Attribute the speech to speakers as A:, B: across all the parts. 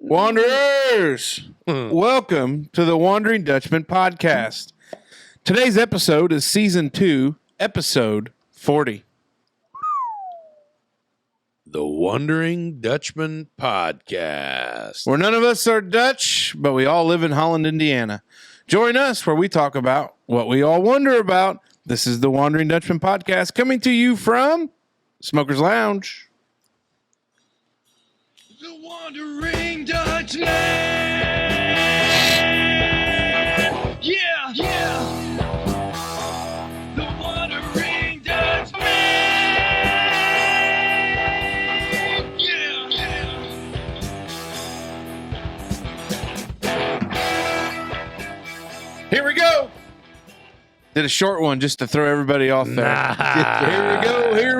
A: Wanderers, welcome to the Wondering Dutchmen podcast. Today's episode is season 2, episode 40.
B: The Wondering Dutchmen podcast.
A: Where none of us are Dutch, but we all live in Holland, Indiana. Join us where we talk about what we all wonder about. This is the Wondering Dutchmen podcast coming to you from Smoker's Lounge.
C: The Wondering Dutchmen! Yeah, yeah! The Wondering Dutchmen! Yeah, yeah!
A: Here we go. Did a short one just to throw everybody off there. Here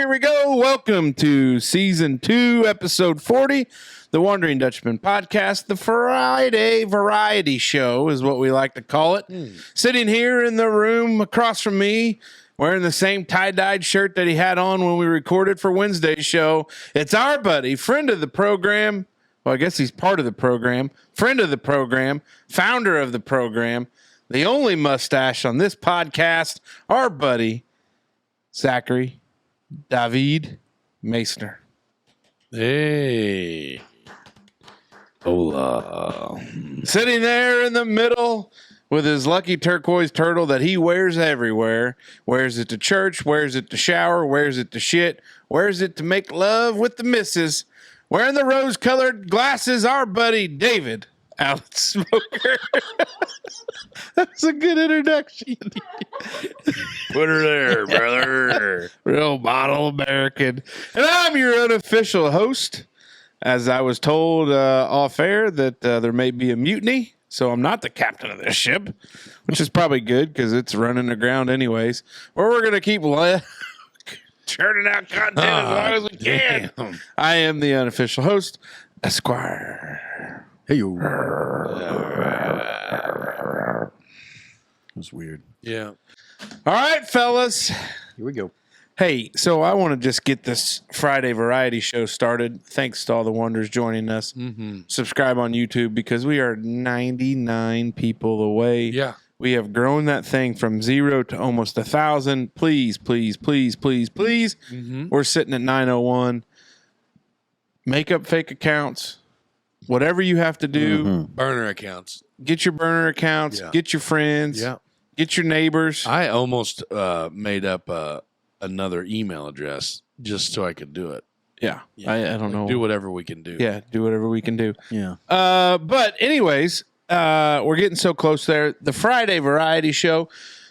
A: we go. Welcome to season 2, episode 40, the Wondering Dutchmen podcast. The Friday variety show is what we like to call it. Sitting here in the room across from me, wearing the same tie-dyed shirt that he had on when we recorded for Wednesday's show. It's our buddy, friend of the program. Well, I guess he's part of the program. Friend of the program, founder of the program, the only mustache on this podcast, our buddy, Zachary David Meissner.
B: Hey. Hola.
A: Sitting there in the middle with his lucky turquoise turtle that he wears everywhere. Wears it to church, wears it to shower, wears it to shit, wears it to make love with the missus. Wearing the rose-colored glasses, our buddy, David Allen Smoker. That's a good introduction.
B: Put her there, brother.
A: Real model American. And I'm your unofficial host. As I was told off air that there may be a mutiny, so I'm not the captain of this ship, which is probably good because it's running aground anyways. Or we're going to keep churning out content as long as we can.
B: Damn.
A: I am the unofficial host, Esquire.
D: Hey, you. That's weird.
B: Yeah.
A: All right, fellas.
D: Here we go.
A: Hey, so I want to just get this Friday variety show started. Thanks to all the wonders joining us. Subscribe on YouTube because we are 99 people away.
B: Yeah.
A: We have grown that thing from 0 to almost 1,000. Please, please, please, please, please. We're sitting at 901. Make up fake accounts. Whatever you have to do.
B: Burner accounts.
A: Get your burner accounts.
B: Yeah.
A: Get your friends.
B: Yeah.
A: Get your neighbors.
B: I almost made up another email address just so I could do it.
A: Yeah. I don't know.
B: Do whatever we can do.
A: Yeah, do whatever we can do.
D: Yeah.
A: But anyways, we're getting so close there. The Friday variety show.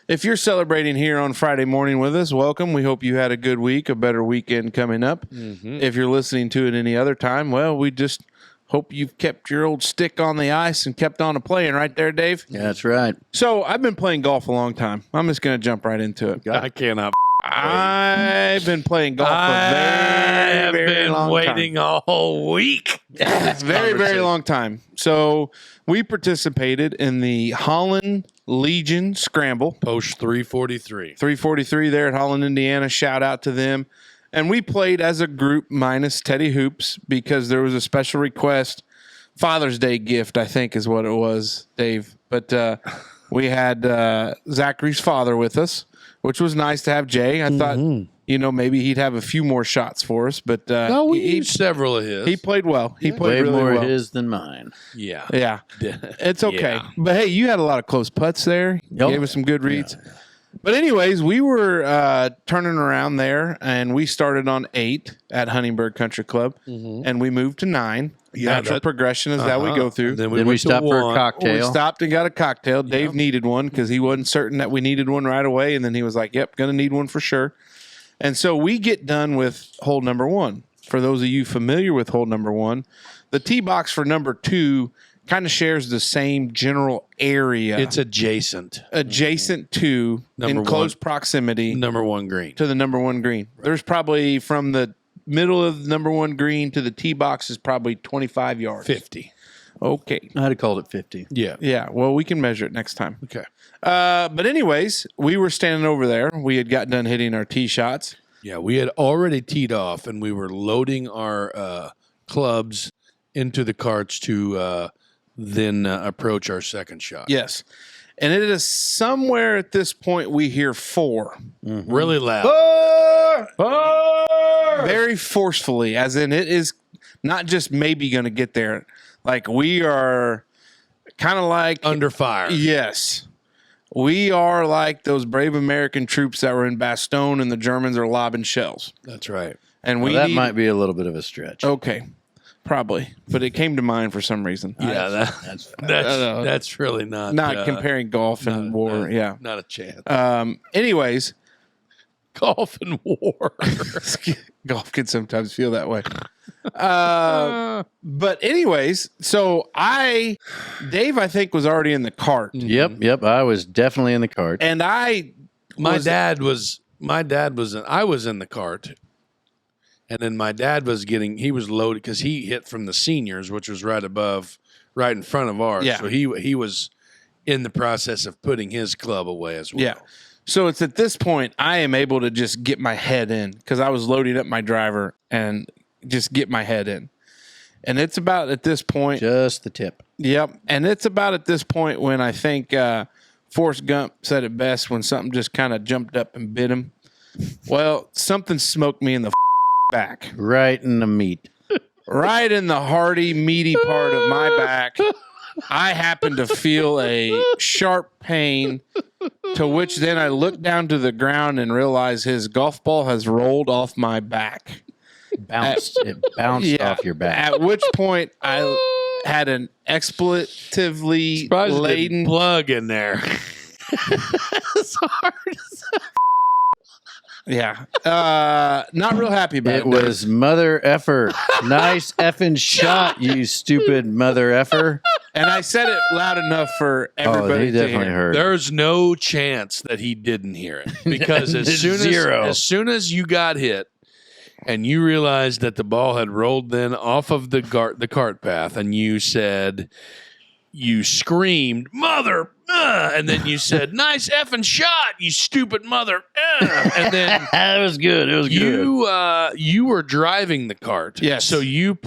A: If you're celebrating here on Friday morning with us, welcome. We hope you had a good week, a better weekend coming up. If you're listening to it any other time, well, we just hope you've kept your old stick on the ice and kept on playing right there, Dave.
D: Yeah, that's right.
A: So I've been playing golf a long time. I'm just going to jump right into it.
B: I cannot.
A: I've been playing golf a very, very long time.
B: Waiting all week.
A: Very, very long time. So we participated in the Holland Legion Scramble.
B: Post 343.
A: 343 there at Holland, Indiana. Shout out to them. And we played as a group minus Teddy Hoops because there was a special request. Father's Day gift, I think, is what it was, Dave. But we had Zachary's father with us, which was nice to have Jay. I thought, maybe he'd have a few more shots for us. But
B: No, we used several of his.
A: he played well. He played
D: Way
A: really
D: more
A: well.
D: his than mine.
B: Yeah.
A: Yeah, it's okay.
B: Yeah.
A: But hey, you had a lot of close putts there. You
D: Yep.
A: gave us some good reads. But anyways, we were turning around there, and we started on 8 at Huntingburg Country Club, and we moved to 9.
B: Yeah,
A: Natural
B: that-
A: progression is that we go through.
B: Then
D: Then we
B: went to
D: stopped for a
B: one.
A: We
D: cocktail.
A: stopped and got a cocktail. Dave needed one because he wasn't certain that we needed one right away, and then he was like, yep, going to need one for sure. And so we get done with hole number 1. For those of you familiar with hole number 1, the tee box for number 2 kind of shares the same general area.
B: It's adjacent.
A: To
B: Number
A: in close
B: one.
A: proximity
B: Number 1 green.
A: to the number 1 green. There's probably from the middle of the number 1 green to the tee box is probably 25 yards.
B: 50.
A: Okay.
D: I'd have called it 50.
B: Yeah.
A: Yeah. Well, we can measure it next time.
B: Okay.
A: But anyways, we were standing over there. We had got done hitting our tee shots.
B: Yeah, we had already teed off, and we were loading our clubs into the carts to then approach our second shot.
A: Yes. And it is somewhere at this point we hear 4.
B: Really loud.
A: Very forcefully, as in it is not just maybe going to get there. Like we are kind of like
B: Under fire.
A: Yes. We are like those brave American troops that were in Bastogne and the Germans are lobbing shells.
B: That's right.
A: And
D: Well, that might be a little bit of a stretch.
A: Okay. Probably. But it came to mind for some reason.
B: Yeah, that's really not
A: comparing golf and war. Yeah.
B: Not a chance.
A: Anyways,
B: Golf and war.
A: golf can sometimes feel that way. But anyways, so Dave, I think, was already in the cart.
D: Yep. I was definitely in the cart.
A: And I was
B: in the cart. And then my dad he was loaded because he hit from the seniors, which was right in front of ours.
A: Yeah.
B: So he was in the process of putting his club away as well.
A: Yeah. So it's at this point I am able to just get my head in because I was loading up my driver and just get my head in. And it's about at this point.
D: Just the tip.
A: Yep. And it's about at this point when I think Forrest Gump said it best when something just kind of jumped up and bit him. Well, something smoked me in the back.
D: Right in the meat.
A: Right in the hearty, meaty part of my back. I happened to feel a sharp pain, to which then I looked down to the ground and realized his golf ball has rolled off my back.
D: It bounced off your back.
A: At which point I had an expletively laden
B: plug in there.
A: It's hard as Yeah. Not real happy about it.
D: It was mother effer. Nice effing shot, you stupid mother effer.
A: And I said it loud enough for everybody
D: he
A: to
D: definitely
A: hear.
D: heard.
B: There's no chance that he didn't hear it because as soon as you got hit and you realized that the ball had rolled then off of the cart path and you screamed, "Mother!" And then you said, "Nice effing shot, you stupid mother!" And then
D: it was good. It was good.
B: You were driving the cart,
A: Yes.
B: So you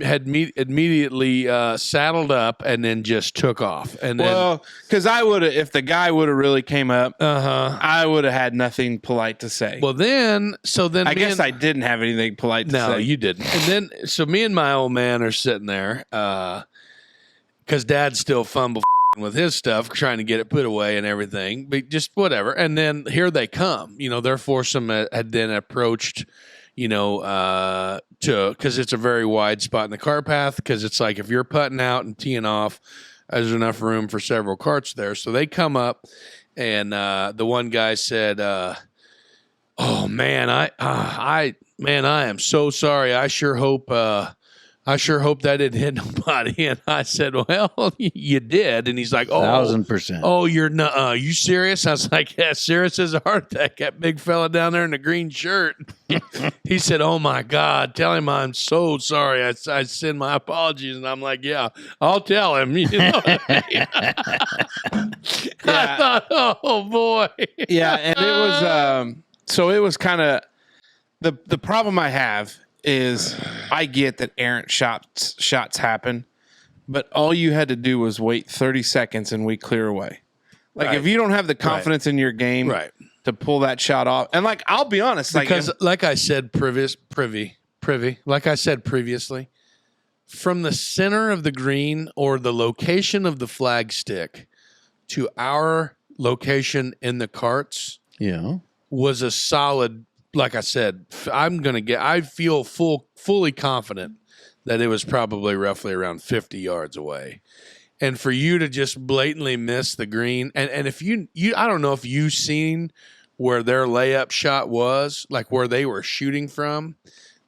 B: had immediately saddled up and then just took off. And then,
A: Well, because I would have, if the guy would have really came up, I would have had nothing polite to say.
B: well, then
A: I guess I didn't have anything polite to say.
B: No, you didn't. And then, so me and my old man are sitting there because Dad's still fumble with his stuff, trying to get it put away and everything, but just whatever. And then here they come. Their foursome had then approached, because it's a very wide spot in the car path. Because it's like if you're putting out and teeing off, there's enough room for several carts there. So they come up, and the one guy said, "Oh man, I am so sorry. I sure hope that didn't hit nobody." And I said, "Well, you did." And he's like, "Oh,
D: 1,000%.
B: Oh, you're not? Are you serious?" I was like, "Yeah, serious as a heart attack." That big fella down there in the green shirt. He said, "Oh my God, tell him I'm so sorry. I send my apologies." And I'm like, "Yeah, I'll tell him." I thought, "Oh boy."
A: Yeah, and it was so it was kind of the problem I have is I get that errant shots happen, but all you had to do was wait 30 seconds and we clear away. Like
B: Right.
A: if you don't have the confidence in your game
B: Right.
A: to pull that shot off, and like I'll be honest,
B: Because like I said previously, from the center of the green or the location of the flag stick to our location in the carts
D: Yeah.
B: was a solid, like I said, I feel fully confident that it was probably roughly around 50 yards away. And for you to just blatantly miss the green, and if you I don't know if you've seen where their layup shot was, like where they were shooting from,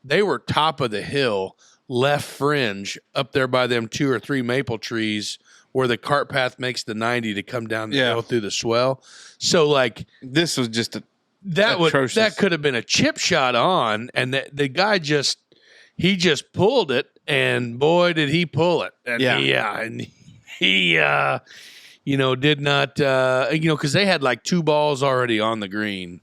B: they were top of the hill, left fringe, up there by them 2 or 3 maple trees where the cart path makes the 90 to come down the hill through the swell. So like
A: this was just
B: that could have been a chip shot on, and the guy just pulled it, and boy did he pull it. And he did not because they had like 2 balls already on the green,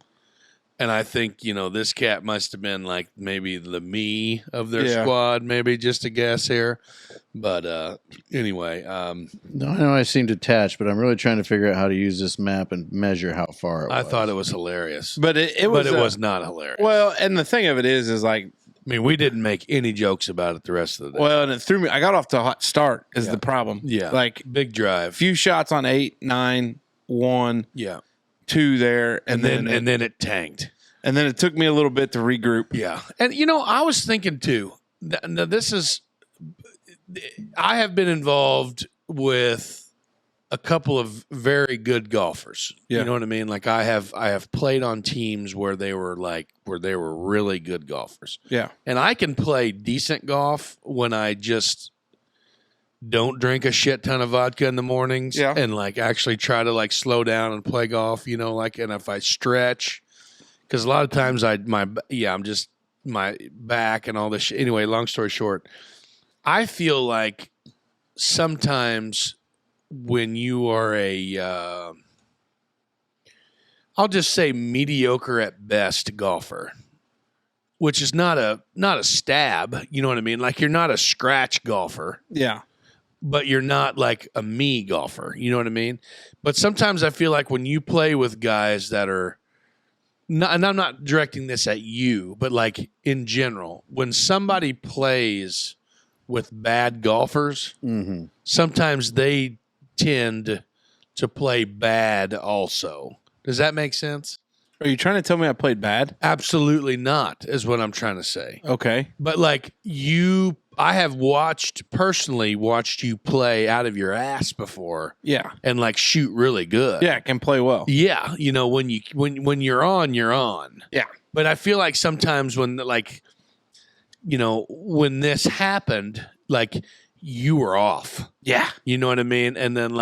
B: And I think, this cat must have been like maybe the me of their
A: Yeah.
B: squad, maybe just a guess here. But anyway,
D: No, I know I seem detached, but I'm really trying to figure out how to use this map and measure how far it
B: I
D: was.
B: thought it was hilarious.
A: But it was,
B: was not hilarious.
A: well, and the thing of it is like,
B: I mean, we didn't make any jokes about it the rest of the day.
A: well, and it threw me. I got off to a hot start is the problem.
B: Yeah.
A: Like
B: Big drive.
A: few shots on 8, 9, 1,
B: Yeah.
A: 2 there,
B: And then it tanked.
A: and then it took me a little bit to regroup.
B: Yeah. And, I was thinking too, now I have been involved with a couple of very good golfers.
A: Yeah.
B: You know what I mean? Like I have played on teams where they were really good golfers.
A: Yeah.
B: And I can play decent golf when I just don't drink a shit ton of vodka in the mornings and like actually try to like slow down and play golf, and if I stretch, because a lot of times I'm just my back and all this shit. Anyway, long story short, I feel like sometimes when you are I'll just say mediocre at best golfer, which is not a stab, you know what I mean? Like you're not a scratch golfer,
A: Yeah.
B: but you're not like a me golfer, you know what I mean? But sometimes I feel like when you play with guys that are not, and I'm not directing this at you, but like in general, when somebody plays with bad golfers,
D: Mm-hmm.
B: sometimes they tend to play bad also. Does that make sense?
A: Are you trying to tell me I played bad?
B: Absolutely not, is what I'm trying to say.
A: Okay.
B: But like I have personally watched you play out of your ass before
A: Yeah.
B: and like shoot really good.
A: Yeah, I can play well.
B: Yeah. When you're on, you're on.
A: Yeah.
B: But I feel like sometimes when when this happened, like you were off.
A: Yeah.
B: You know what I mean? And then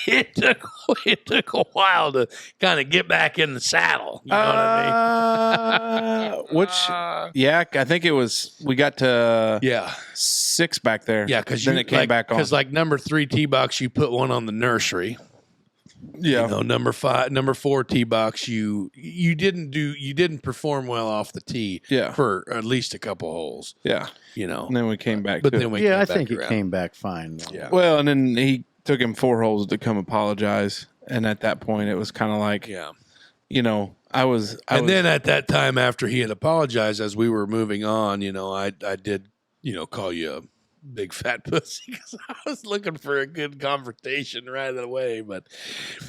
B: it took a while to kind of get back in the saddle. You know what I mean?
A: Yeah, I think it was, we got to
B: Yeah.
A: 6 back there.
B: Yeah, because
A: then it came back on.
B: Because like number 3 tee box, you put one on the nursery.
A: Yeah.
B: Number 4 tee box, you didn't perform well off the tee.
A: Yeah.
B: For at least a couple holes.
A: Yeah. And then we came back.
B: But
A: to
B: then
A: it.
B: we
D: Yeah, I
B: came
D: think
B: back
D: it
B: around.
D: came back fine.
B: Yeah.
A: Well, and then he took him 4 holes to come apologize. And at that point, it was kind of like,
B: Yeah.
A: And
B: Then at that time, after he had apologized, as we were moving on, I did, call you a big fat pussy because I was looking for a good confrontation right away. But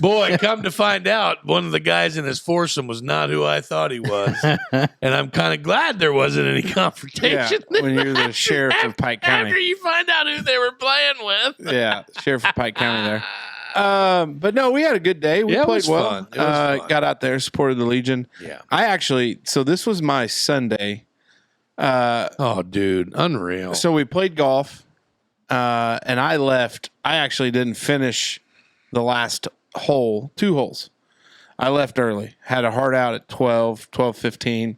B: boy, come to find out, one of the guys in his foursome was not who I thought he was, and I'm kind of glad there wasn't any confrontation.
A: when you're the sheriff of Pike
B: After
A: County.
B: you find out who they were playing with.
A: Yeah, sheriff of Pike County there. But no, we had a good day. We
B: Yeah, it
A: played
B: was
A: well.
B: fun. It was fun.
A: Got out there, supported the Legion.
B: Yeah.
A: So this was my Sunday.
B: Oh, dude, unreal.
A: So we played golf, and I left. I actually didn't finish the last hole, 2 holes. I left early. Had a hard out at 12:15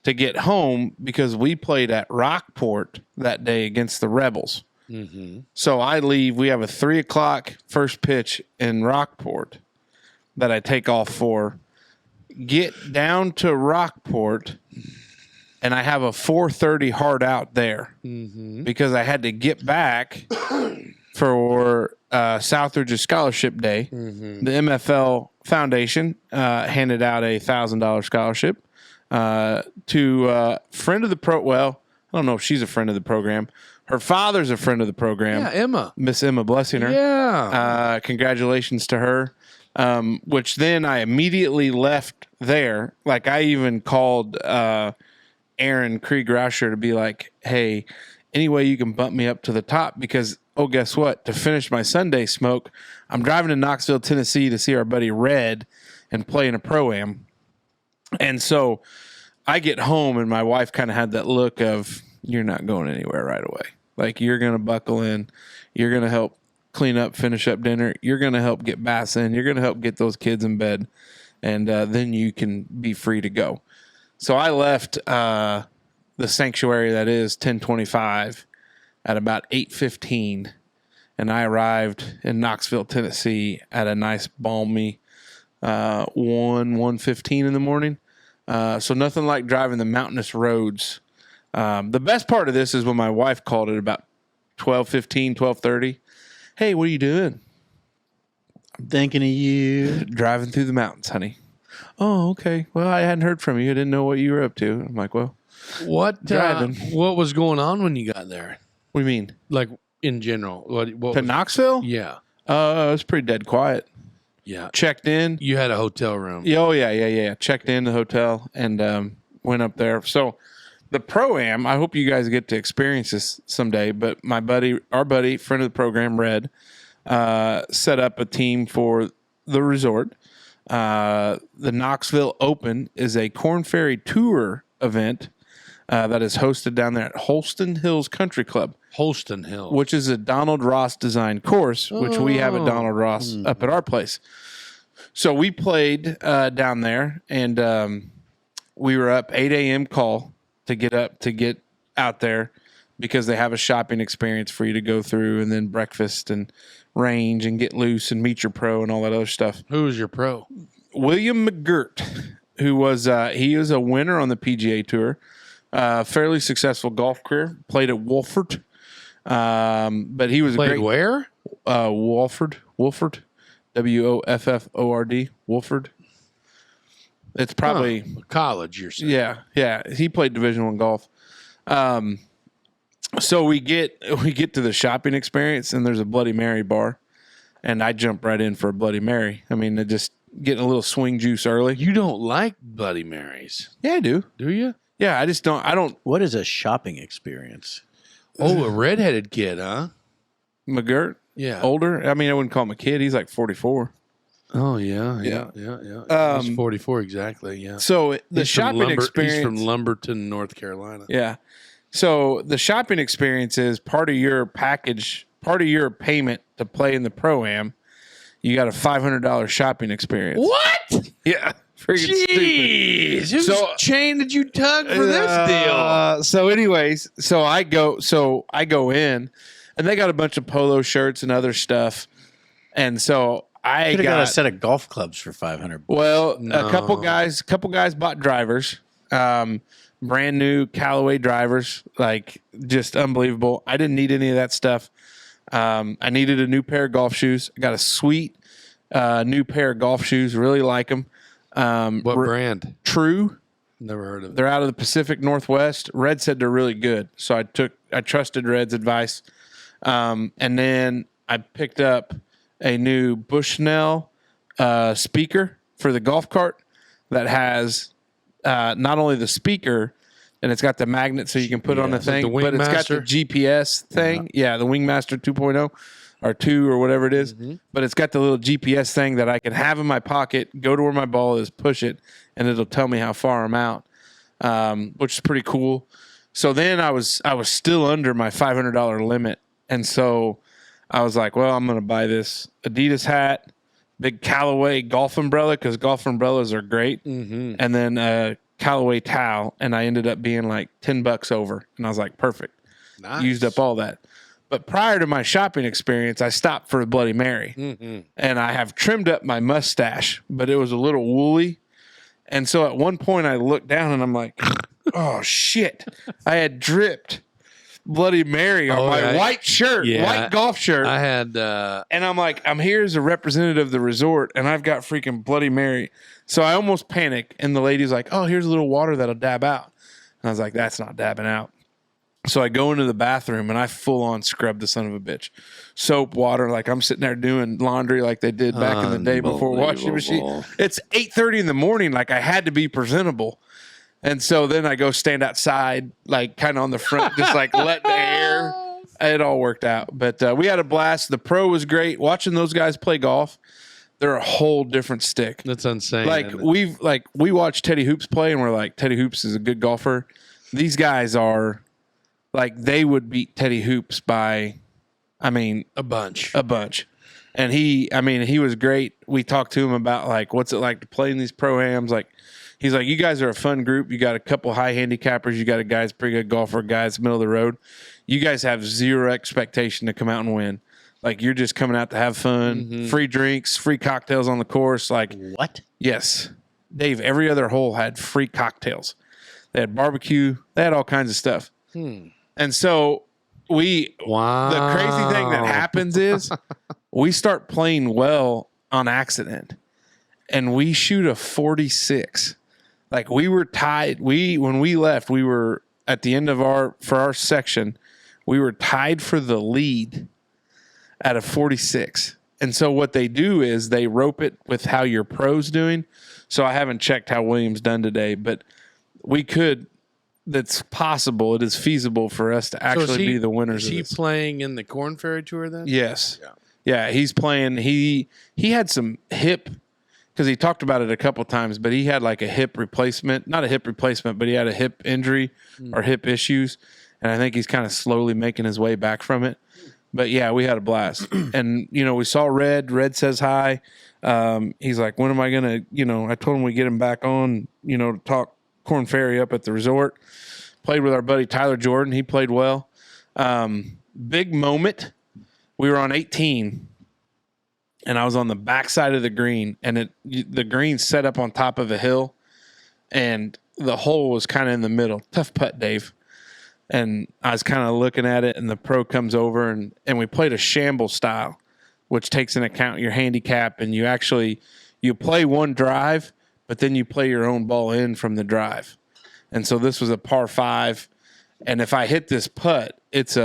A: to get home because we played at Rockport that day against the Rebels.
B: Mm-hmm.
A: So I leave. We have a 3:00 first pitch in Rockport that I take off for. Get down to Rockport, and I have a 4:30 hard out there because I had to get back for Southridge's Scholarship Day. The MFL Foundation handed out a $1,000 scholarship to a friend of the pro. Well, I don't know if she's a friend of the program. Her father's a friend of the program.
B: Yeah, Emma.
A: Miss Emma, blessing her.
B: Yeah.
A: Congratulations to her. Which then I immediately left there. Like I even called Aaron Krieg-Rauscher to be like, hey, any way you can bump me up to the top because, guess what? To finish my Sunday smoke, I'm driving to Knoxville, Tennessee to see our buddy Red and play in a Pro-Am. And so I get home and my wife kind of had that look of, you're not going anywhere right away. Like you're going to buckle in. You're going to help clean up, finish up dinner. You're going to help get Bass in. You're going to help get those kids in bed. And then you can be free to go. So I left the sanctuary that is 1025 at about 8:15. And I arrived in Knoxville, Tennessee at a nice balmy 1:15 in the morning. So nothing like driving the mountainous roads. The best part of this is when my wife called it about 12:15, 12:30. Hey, what are you doing?
D: I'm thinking of you.
A: Driving through the mountains, honey. Oh, okay. Well, I hadn't heard from you. I didn't know what you were up to. I'm like, well,
B: What
A: Driving.
B: what was going on when you got there?
A: what do you mean?
B: Like in general, what
A: To
B: was,
A: Knoxville?
B: yeah,
A: It was pretty dead quiet.
B: yeah.
A: Checked in.
B: You had a hotel room.
A: Yeah, oh, yeah. Checked in the hotel and went up there. So the Pro-Am, I hope you guys get to experience this someday, but our buddy, friend of the program, Red, set up a team for the resort. The Knoxville Open is a Corn Ferry Tour event that is hosted down there at Holston Hills Country Club,
B: Holston Hill.
A: which is a Donald Ross designed course, which we have a Donald Ross up at our place. So we played down there, and we were up 8 a.m. call to get out there because they have a shopping experience for you to go through, and then breakfast and range and get loose and meet your pro and all that other stuff.
B: Who was your pro?
A: William McGirt, who was he is a winner on the PGA Tour, fairly successful golf career. Played at Wolford, but he was
B: Played
A: a great
B: where?
A: Wolford, Wofford, Wolford. It's probably
B: College. You're saying?
A: yeah. He played Division I golf. So we get to the shopping experience, and there's a Bloody Mary bar, and I jump right in for a Bloody Mary. I mean, just getting a little swing juice early.
B: You don't like Bloody Marys,
A: Yeah, I do.
B: do you?
A: Yeah, I just don't. I don't.
D: What is a shopping experience?
B: Oh, a redheaded kid, huh?
A: McGirt,
B: Yeah.
A: older. I mean, I wouldn't call him a kid. He's like 44.
B: Oh yeah. He's 44 exactly. Yeah.
A: So the
B: He's from
A: shopping
B: Lumber-
A: experience.
B: He's from Lumberton, North Carolina.
A: Yeah. So the shopping experience is part of your package, part of your payment to play in the Pro-Am. You got a $500 shopping experience.
B: What?
A: Yeah. Freaking stupid.
B: Jeez. Whose
A: So-
B: chain did you tug for this deal?
A: So anyways, so I go in, and they got a bunch of polo shirts and other stuff. And so I
D: Could have got
A: got
D: a set of golf clubs for $500.
A: well,
B: No.
A: a couple guys bought drivers, brand new Callaway drivers, like just unbelievable. I didn't need any of that stuff. I needed a new pair of golf shoes. I got a sweet new pair of golf shoes. Really like them.
B: What brand?
A: True.
B: Never heard of it.
A: They're out of the Pacific Northwest. Red said they're really good, so I trusted Red's advice. And then I picked up a new Bushnell speaker for the golf cart that has not only the speaker, and it's got the magnet so you can put it on the
B: Is it the
A: thing, but it's got the
B: Wingmaster?
A: GPS thing. Yeah, the Wingmaster 2.0 or 2 or whatever it is. But it's got the little GPS thing that I can have in my pocket, go to where my ball is, push it, and it'll tell me how far I'm out, which is pretty cool. So then I was still under my $500 limit, and so I was like, well, I'm going to buy this Adidas hat, big Callaway golf umbrella, because golf umbrellas are great, and then a Callaway towel, and I ended up being like $10 over, and I was like, perfect.
B: Nice.
A: Used up all that. But prior to my shopping experience, I stopped for a Bloody Mary, and I have trimmed up my mustache, but it was a little woolly. And so at one point I looked down and I'm like, oh shit, I had dripped Bloody Mary on my white shirt, white golf shirt.
B: I had
A: And I'm like, I'm here as a representative of the resort, and I've got freaking Bloody Mary. So I almost panic, and the lady's like, oh, here's a little water that'll dab out. And I was like, that's not dabbing out. So I go into the bathroom, and I full on scrub the son of a bitch. Soap, water, like I'm sitting there doing laundry like they did back in the day before washing machine. It's 8:30 in the morning, like I had to be presentable. And so then I go stand outside, like kind of on the front, just like letting the air. It all worked out. But we had a blast. The pro was great. Watching those guys play golf, they're a whole different stick.
B: that's insane.
A: Like
B: isn't it?
A: we watched Teddy Hoops play, and we're like, Teddy Hoops is a good golfer. These guys are like, they would beat Teddy Hoops by, I mean,
B: a bunch.
A: And he was great. We talked to him about like, what's it like to play in these pro-ams? Like, he's like, you guys are a fun group. You got a couple high handicappers. You got a guy's pretty good golfer, guys middle of the road. You guys have zero expectation to come out and win. Like you're just coming out to have fun, free drinks, free cocktails on the course. Like,
D: What?
A: yes, Dave, every other hole had free cocktails. They had barbecue. They had all kinds of stuff. And so the crazy thing that happens is we start playing well on accident and we shoot a 46. Like we were tied. When we left, we were at the end of our section, we were tied for the lead at a 46. And so what they do is they rope it with how your pro's doing. So I haven't checked how William's done today, but we could. That's possible. It is feasible for us to actually be the winners.
B: Is he playing in the Corn Ferry Tour then?
A: Yes. Yeah, he's playing. He had some hip, because he talked about it a couple times, but he had like a hip replacement. Not a hip replacement, but he had a hip injury or hip issues. And I think he's kind of slowly making his way back from it. But yeah, we had a blast. And, we saw Red. Red says hi. He's like, when am I going to, I told him we get him back on, to talk Corn Ferry up at the resort. Played with our buddy Tyler Jordan. He played well. Big moment. We were on 18, and I was on the backside of the green, and the green set up on top of a hill, and the hole was kind of in the middle. Tough putt, Dave. And I was kind of looking at it, and the pro comes over, and we played a shamble style, which takes into account your handicap, and you play one drive, but then you play your own ball in from the drive. And so this was a par 5. And if I hit this putt, it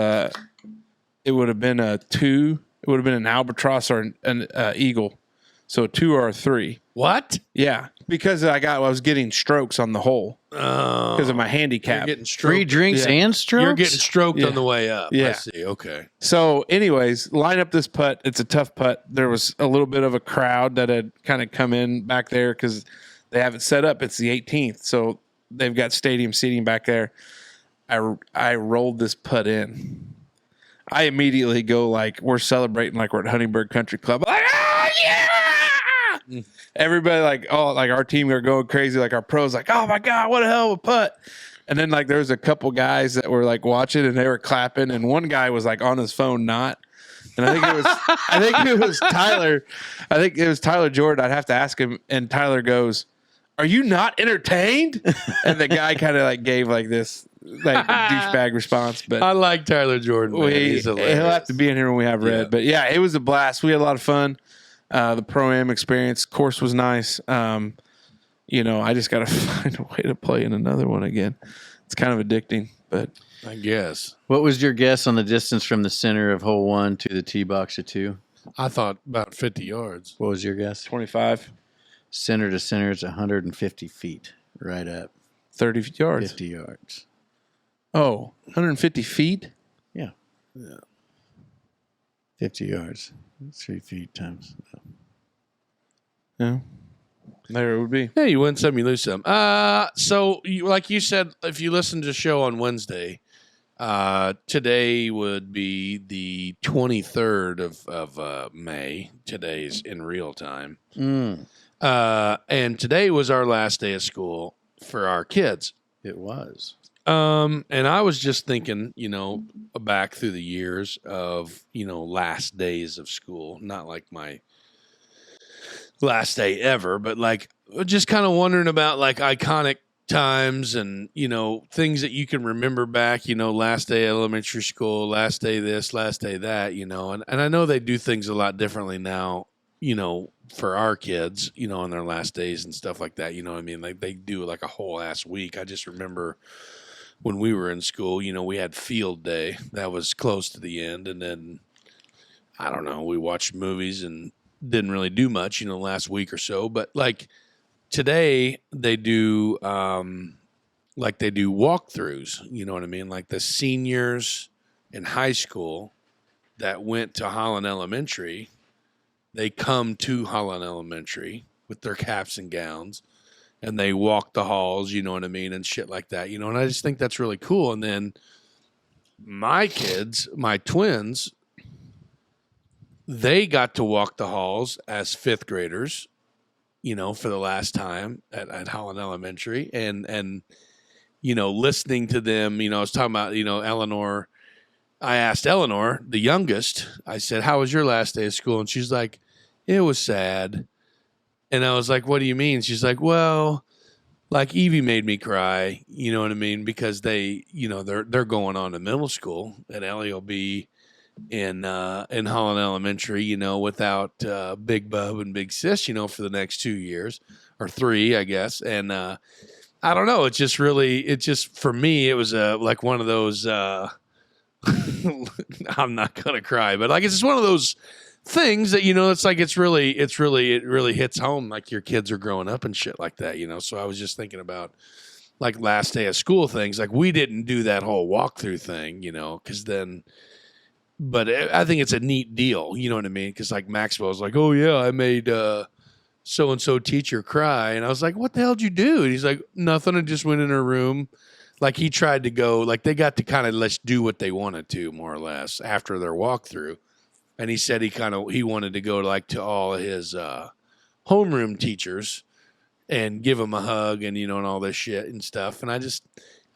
A: would have been a 2. It would have been an albatross or an eagle. So a 2 or a 3.
B: What?
A: Yeah. Because I was getting strokes on the hole because of my handicap.
B: You're getting stroked.
D: Free drinks and strokes?
B: You're getting stroked on the way up.
A: Yeah.
B: I see. Okay.
A: So anyways, line up this putt. It's a tough putt. There was a little bit of a crowd that had kind of come in back there because they have it set up. It's the 18th. So they've got stadium seating back there. I rolled this putt in. I immediately go like we're celebrating like we're at Huntingburg Country Club. Like, oh yeah! Everybody like our team are going crazy. Like our pros like, oh my God, what a hell of a putt. And then like there was a couple guys that were like watching and they were clapping, and one guy was like on his phone not. And I think it was Tyler. I think it was Tyler Jordan. I'd have to ask him. And Tyler goes, "Are you not entertained?" And the guy kind of like gave like this like douchebag response. But
B: I like Tyler Jordan. Man. He's hilarious.
A: He'll have to be in here when we have Red.
B: Yeah.
A: But yeah, it was a blast. We had a lot of fun. The Pro-Am experience, course was nice. I just got to find a way to play in another one again. It's kind of addicting, but
B: I guess.
D: What was your guess on the distance from the center of hole 1 to the tee box of 2?
B: I thought about 50 yards.
D: What was your guess?
A: 25,
D: Center to center is 150 feet, right up.
A: 30 yards.
D: 50 yards.
A: Oh, 150 feet?
D: Yeah. 50 yards. 3 feet times.
A: Yeah. There it would be.
B: Yeah, you win some, you lose some. So, like you said, if you listen to the show on Wednesday, today would be the 23rd of May. Today's in real time. And today was our last day of school for our kids.
D: It was.
B: And I was just thinking, back through the years of, last days of school, not like my last day ever, but like just kind of wondering about like iconic times and, things that you can remember back, last day elementary school, last day this, last day that, and I know they do things a lot differently now, for our kids, on their last days and stuff like that, what I mean? Like they do like a whole ass week. I just remember when we were in school, we had field day that was close to the end. And then, I don't know, we watched movies and didn't really do much, last week or so. But like today they do, they do walkthroughs, you know what I mean? Like the seniors in high school that went to Holland Elementary, they come to Holland Elementary with their caps and gowns. And they walk the halls, you know what I mean, and shit like that, and I just think that's really cool. And then my kids, my twins, they got to walk the halls as 5th graders, for the last time at Holland Elementary. And listening to them, I was talking about, Eleanor I asked Eleanor, the youngest, I said, how was your last day of school? And she's like, it was sad. And I was like, what do you mean? She's like, well, like Evie made me cry, you know what I mean? Because they, they're going on to middle school, and Ellie will be in Holland Elementary, without Big Bub and Big Sis, for the next 2 years or 3, I guess. And I don't know. It's just for me, it was like one of those. I'm not gonna cry, but like it's just one of those things that it's like it really hits home, like your kids are growing up and shit like that, So I was just thinking about like last day of school things. Like we didn't do that whole walkthrough thing, because then. But I think it's a neat deal, you know what I mean? Because like Maxwell's like, oh yeah, I made so and so teacher cry, and I was like, what the hell did you do? And he's like, nothing. I just went in her room. Like he tried to go, like they got to kind of let's do what they wanted to, more or less, after their walkthrough. And he said he wanted to go like to all of his homeroom teachers and give them a hug and and all this shit and stuff. And I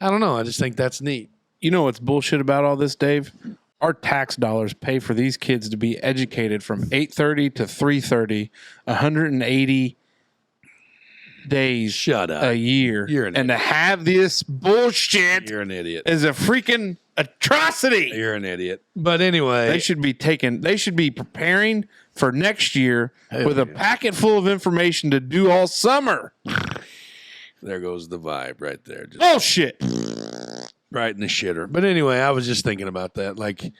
B: don't know. I just think that's neat.
A: You know what's bullshit about all this, Dave? Our tax dollars pay for these kids to be educated from 8:30 to 3:30, 180 days
B: Shut up.
A: a year.
B: You're an
A: and to have this bullshit
B: You're an idiot.
A: is a freaking atrocity.
B: You're an idiot. But anyway,
A: They should be preparing for next year with a packet full of information to do all summer.
B: there goes the vibe right there. Just
A: Bullshit.
B: right in the shitter. But anyway, I was just thinking about that, like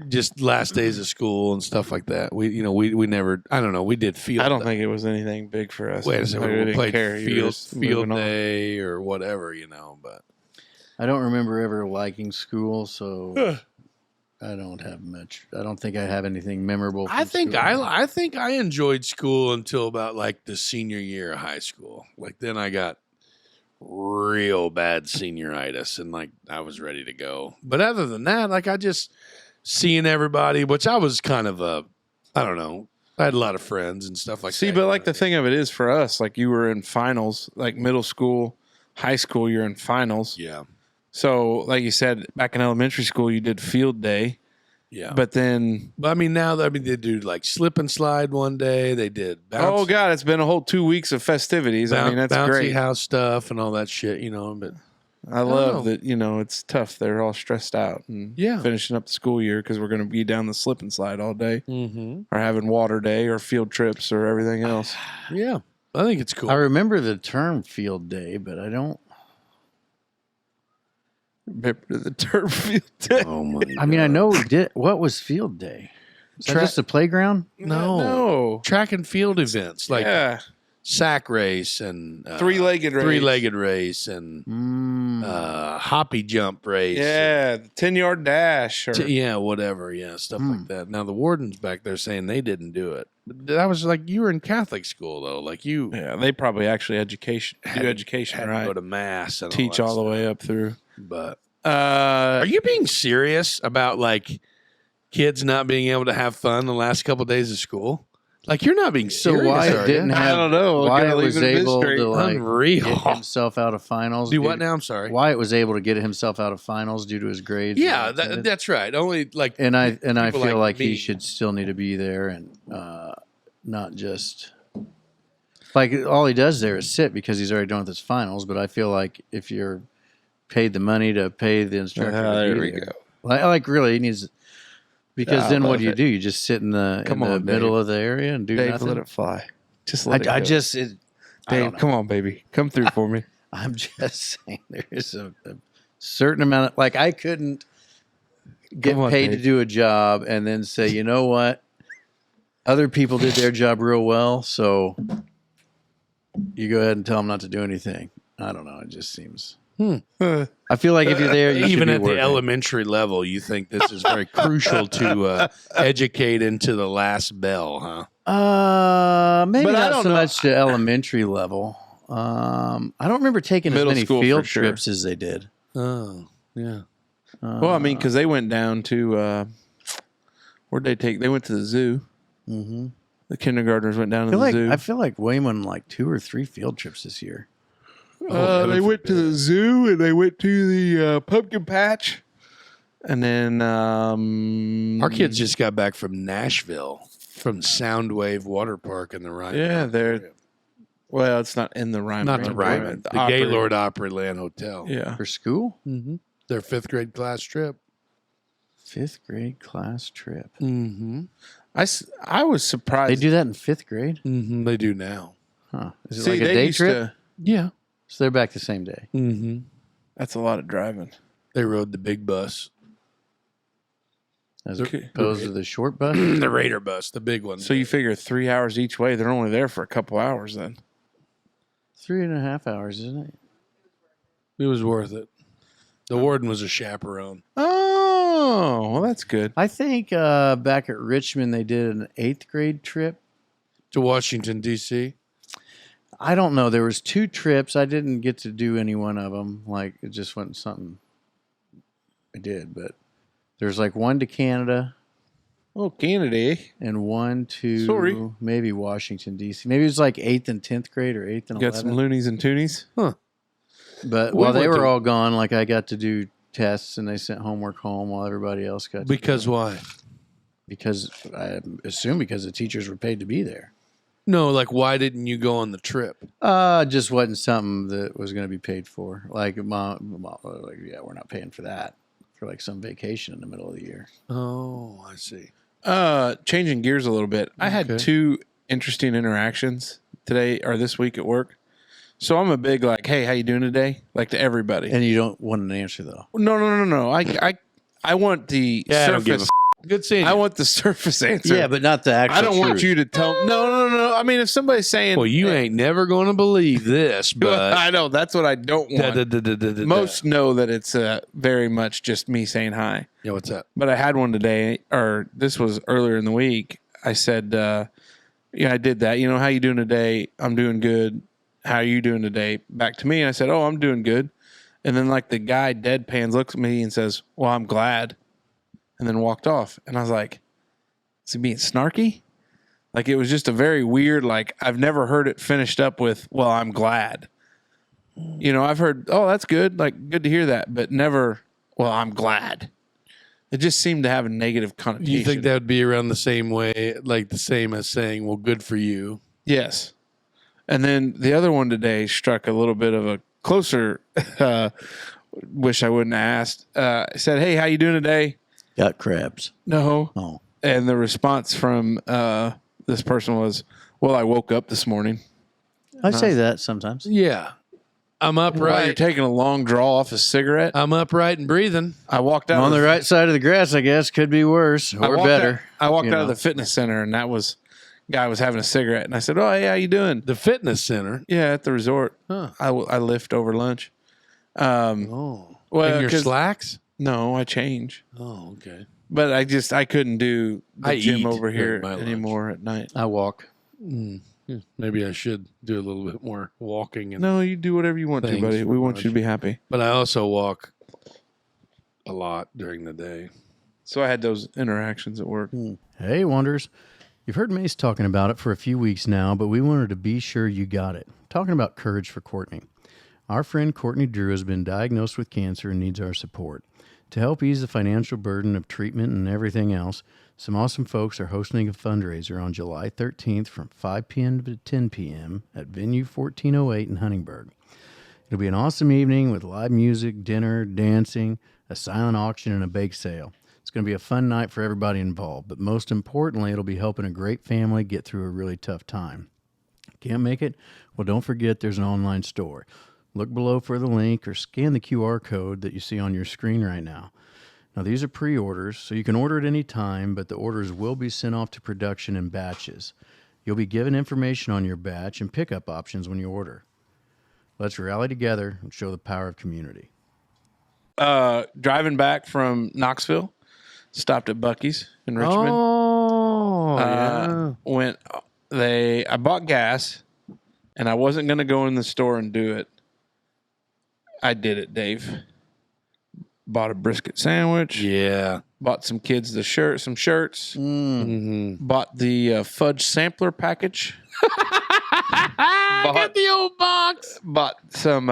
B: just last days of school and stuff like that. We never. I don't know. We did field.
A: I don't think it was anything big for us.
B: Wait a second.
A: We
B: We
A: didn't
B: played
A: care. You were just
B: field
A: moving on.
B: day or whatever, But
D: I don't remember ever liking school, so I don't have much. I don't think I have anything memorable.
B: I
D: from
B: think
D: school.
B: I think I enjoyed school until about like the senior year of high school. Like then I got real bad senioritis and like I was ready to go. But other than that, like I just seeing everybody, which I was kind of I don't know. I had a lot of friends and stuff like that.
A: See, but like the thing of it is for us, like you were in finals, like middle school, high school, you're in finals.
B: Yeah.
A: So, like you said, back in elementary school, you did field day.
B: Yeah.
A: But then,
B: But I mean, now they do like slip and slide one day. They did bounce,
A: oh God, it's been a whole 2 weeks of festivities. I mean, that's
B: bouncy
A: great.
B: house stuff and all that shit, But
A: I love that, it's tough. They're all stressed out and
B: Yeah.
A: finishing up the school year because we're going to be down the slip and slide all day
B: mm-hmm.
A: or having water day or field trips or everything else.
B: Yeah, I think it's cool.
D: I remember the term field day, but I don't.
A: Remember the turf field day?
B: Oh my!
D: I mean, I know we did. What was field day? Is that just a playground?
A: No.
B: track and field events like
A: Yeah.
B: sack race and
A: Three-legged race.
B: three-legged race and hoppy jump race.
A: Yeah. The 10-yard dash. Or,
B: Whatever. Yeah, stuff like that. Now the wardens back there saying they didn't do it. But that was like you were in Catholic school though. Like you
A: yeah, they probably actually do education,
B: had to
A: right?
B: go to mass and
A: Teach
B: all
A: all the
B: that
A: way
B: stuff.
A: up through.
B: But are you being serious about like kids not being able to have fun the last couple of days of school? Like you're not being
D: So
B: serious.
D: why
B: are
D: it didn't
B: you?
D: have?
A: I don't know.
D: Why
A: Gotta
D: it
A: leave
D: was
A: it a
D: able
A: mystery.
D: to like
B: Unreal.
D: get himself out of finals?
B: Do what now? I'm sorry.
D: Why it was able to get himself out of finals due to his grades?
B: Yeah,
D: and all
B: that's right. Only like
D: And I
B: people
D: feel like
B: me.
D: he should still need to be there and not just like all he does there is sit because he's already done with his finals. But I feel like if you're paid the money to pay the instructor, to
A: there
D: be
A: we
D: there,
A: go.
D: Like really he needs because
A: I
D: then what
A: love
D: do you
A: it.
D: do? You just sit in the
A: Come
D: in the
A: on,
D: middle
A: Dave.
D: of the area and do
A: Dave,
D: nothing.
A: let it fly. Just let it
D: I
A: go.
D: just I don't
A: Dave,
D: know.
A: come on, baby. Come through for me.
D: I'm just saying there is a certain amount of like I couldn't get
A: Come on,
D: paid to
A: Dave.
D: do a job and then say, you know what? Other people did their job real well, so you go ahead and tell them not to do anything. I don't know. It just seems. I feel like if you're there, you should
B: even
D: be
B: at the
D: working.
B: elementary level, you think this is very crucial to educate into the last bell, huh?
D: Maybe
A: But I
D: not
A: don't
D: so
A: know.
D: much to elementary level. I don't remember taking as
A: Middle
D: many
A: school for
D: field
A: sure.
D: trips as they did.
B: Oh, yeah.
A: Well, I mean, because they went down to where'd they take? They went to the zoo.
D: Mm-hmm.
A: The kindergartners went down to the zoo.
D: I feel like Wayne went on like 2 or 3 field trips this year.
A: They went to the zoo and they went to the pumpkin patch. And then
B: Our kids just got back from Nashville, from Soundwave Water Park in the Ryman.
A: Yeah, they're well, it's not in the Ryman.
B: Not the Ryman, the Gaylord Opryland Hotel.
A: Yeah.
D: For school?
B: Mm-hmm. Their 5th grade class trip.
D: 5th grade class trip.
B: Mm-hmm.
A: I was surprised.
D: They do that in 5th grade?
B: Mm-hmm. They do now.
D: Huh. Is it
A: See,
D: like a
A: they
D: day
A: used
D: trip?
B: Yeah.
D: So they're back the same day.
B: Mm-hmm.
A: That's a lot of driving.
B: They rode the big bus.
D: As
A: Okay.
D: opposed to the short bus?
B: The Raider bus, the big one.
A: So you figure 3 hours each way. They're only there for a couple hours then.
D: 3.5 hours, isn't it?
B: It was worth it. The warden was a chaperone.
A: Oh, well, that's good.
D: I think back at Richmond they did an 8th grade trip.
B: To Washington, D.C.?
D: I don't know. There was 2 trips. I didn't get to do any one of them. Like, it just wasn't something I did. But there's like one to Canada
A: Oh, Canada.
D: and one to
A: Sorry.
D: maybe Washington, D.C. Maybe it was like 8th and 10th grade or 8th and
A: Got
D: 11th.
A: some loonies and toonies.
D: But
B: We
D: while they
B: went
D: were
B: to-
D: all gone, like I got to do tests and they sent homework home while everybody else got to
B: Because
D: do it.
B: why?
D: Because I assume because the teachers were paid to be there.
B: No, like why didn't you go on the trip?
D: Just wasn't something that was going to be paid for. Like, mom, like, yeah, we're not paying for that for like some vacation in the middle of the year.
B: Oh, I see.
A: Changing gears a little bit. I had
B: Okay.
A: 2 interesting interactions today or this week at work. So I'm a big like, hey, how you doing today? Like to everybody.
D: And you don't want an answer though.
A: No. I want the
B: I don't give a
A: surface.
B: Good seeing you.
A: I want the surface answer.
D: Yeah, but not the actual
A: I don't want
D: truth.
A: you to tell. No. I mean, if somebody's saying,
B: Well, you ain't never going to believe this, but
A: I know that's what I don't want. Most know that it's very much just me saying hi.
B: Yeah, what's up?
A: But I had one today, or this was earlier in the week. I said, yeah, I did that. You know, how you doing today? I'm doing good. How are you doing today? Back to me. And I said, oh, I'm doing good. And then like the guy deadpans looks at me and says, well, I'm glad. And then walked off. And I was like, is he being snarky? Like it was just a very weird, like I've never heard it finished up with, well, I'm glad. You know, I've heard, oh, that's good. Like good to hear that, but never, well, I'm glad. It just seemed to have a negative connotation.
B: You think that would be around the same way, like the same as saying, well, good for you?
A: Yes. And then the other one today struck a little bit of a closer, wish I wouldn't have asked. I said, hey, how you doing today?
D: Got crabs.
A: No.
D: Oh.
A: And the response from this person was, well, I woke up this morning.
D: I say that sometimes.
B: Yeah. I'm
A: While you're
B: upright.
A: taking a long draw off a cigarette.
B: I'm upright and breathing.
A: I walked out
D: On
A: of
D: the right side of the grass, I guess, could be worse
A: I
D: or
A: walked
D: better.
A: I walked
D: you
A: out of
D: know.
A: the fitness center, and that was guy was having a cigarette, and I said, "Oh, hey, how you doing?"
B: The fitness center.
A: Yeah, at the resort.
B: Huh.
A: I lift over lunch.
B: Oh.
A: Well,
B: In your
A: 'cause-
B: slacks?
A: No, I change,
B: Oh, okay.
A: but I couldn't do the
B: I
A: gym
B: eat
A: over here
B: during my lunch.
A: anymore at night.
D: I walk.
B: Yeah, maybe I should do a little bit more walking. And,
A: No, you do whatever you want to,
B: Thanks
A: buddy. We
B: for
A: want you to be happy.
B: But I also walk a lot during the day.
A: So I had those interactions at work.
D: Hey, Wonders. You've heard Mace talking about it for a few weeks now, but we wanted to be sure you got it. Talking about Courage for Courtney. Our friend Courtney Drew has been diagnosed with cancer and needs our support. To help ease the financial burden of treatment and everything else, some awesome folks are hosting a fundraiser on July 13th from 5 p.m. to 10 p.m. at Venue 1408 in Huntingburg. It'll be an awesome evening with live music, dinner, dancing, a silent auction, and a bake sale. It's going to be a fun night for everybody involved, but most importantly, it'll be helping a great family get through a really tough time. Can't make it? Well, don't forget there's an online store. Look below for the link or scan the QR code that you see on your screen right now. Now, these are pre-orders, so you can order at any time, but the orders will be sent off to production in batches. You'll be given information on your batch and pickup options when you order. Let's rally together and show the power of community.
A: Driving back from Knoxville, stopped at Buc-ee's in Richmond.
B: Oh,
A: I bought gas, and I wasn't going to go in the store and do it. I did it, Dave. Bought a brisket sandwich.
B: yeah.
A: Bought some kids some shirts.
B: Mm-hmm.
A: Bought the fudge sampler package.
B: Got the old box.
A: Bought some.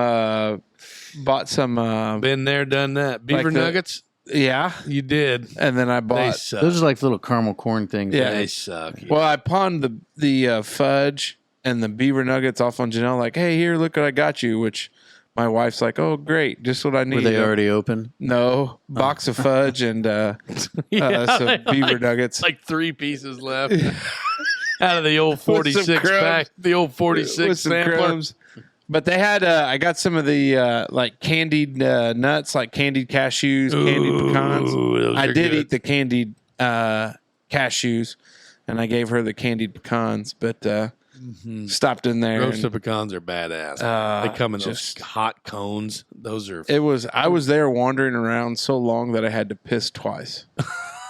B: Been there, done that. Beaver
A: Like the-
B: nuggets.
A: Yeah.
B: You did.
A: And then I
B: They
A: bought.
B: suck.
D: Those are like little caramel corn things.
A: Yeah.
B: They suck.
A: Well, I pawned the fudge and the beaver nuggets off on Janelle. Like, hey, here, look what I got you. Which my wife's like, oh, great, just what I need.
D: Were they already open?
A: No, box of fudge and some beaver nuggets.
B: Like 3 pieces left out of the old
A: With some
B: 46
A: crumbs.
B: pack. The old 46
A: with some
B: sampler.
A: crumbs. But they had, I got some of the like candied nuts, like candied cashews, candied pecans.
B: those
A: I
B: are
A: did
B: good.
A: eat the candied cashews, and I gave her the candied pecans, but stopped in there.
B: Roasted
A: and
B: pecans are badass. They come in
A: just-
B: those hot cones. Those are.
A: I was there wandering around so long that I had to piss twice.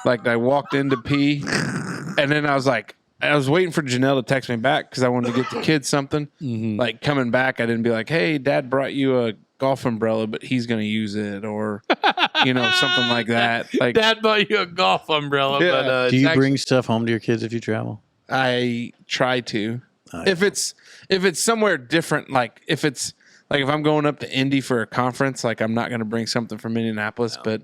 A: Like I walked in to pee, and then I was waiting for Janelle to text me back because I wanted to get the kids something. Like coming back, I didn't be like, "Hey, Dad brought you a golf umbrella, but he's going to use it," or something like that. Like
B: Dad bought you a golf umbrella,
A: Yeah.
B: but
D: Do
B: it's
D: you
B: actually-
D: bring stuff home to your kids if you travel?
A: I try to.
D: I
A: If it's somewhere different, like if I'm going up to Indy for a conference, like I'm not going to bring something from Indianapolis, but.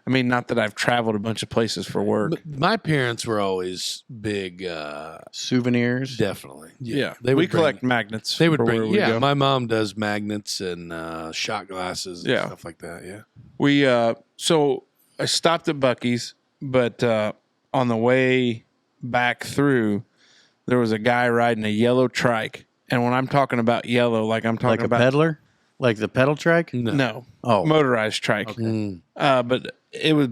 A: I mean, not that I've traveled a bunch of places for work.
B: But my parents were always big.
D: Souvenirs?
B: Definitely.
A: Yeah,
B: They
A: we
B: would bring-
A: collect magnets.
B: They would
A: for
B: bring.
A: where we
B: Yeah,
A: go.
B: my mom does magnets and shot glasses and
A: Yeah.
B: stuff like that. Yeah.
A: We so I stopped at Buc-ee's, but on the way back through, there was a guy riding a yellow trike, and when I'm talking about yellow, like I'm talking
D: Like a
A: about
D: peddler? Like the pedal trike?
A: no
D: Oh.
A: motorized trike.
B: Mm.
A: But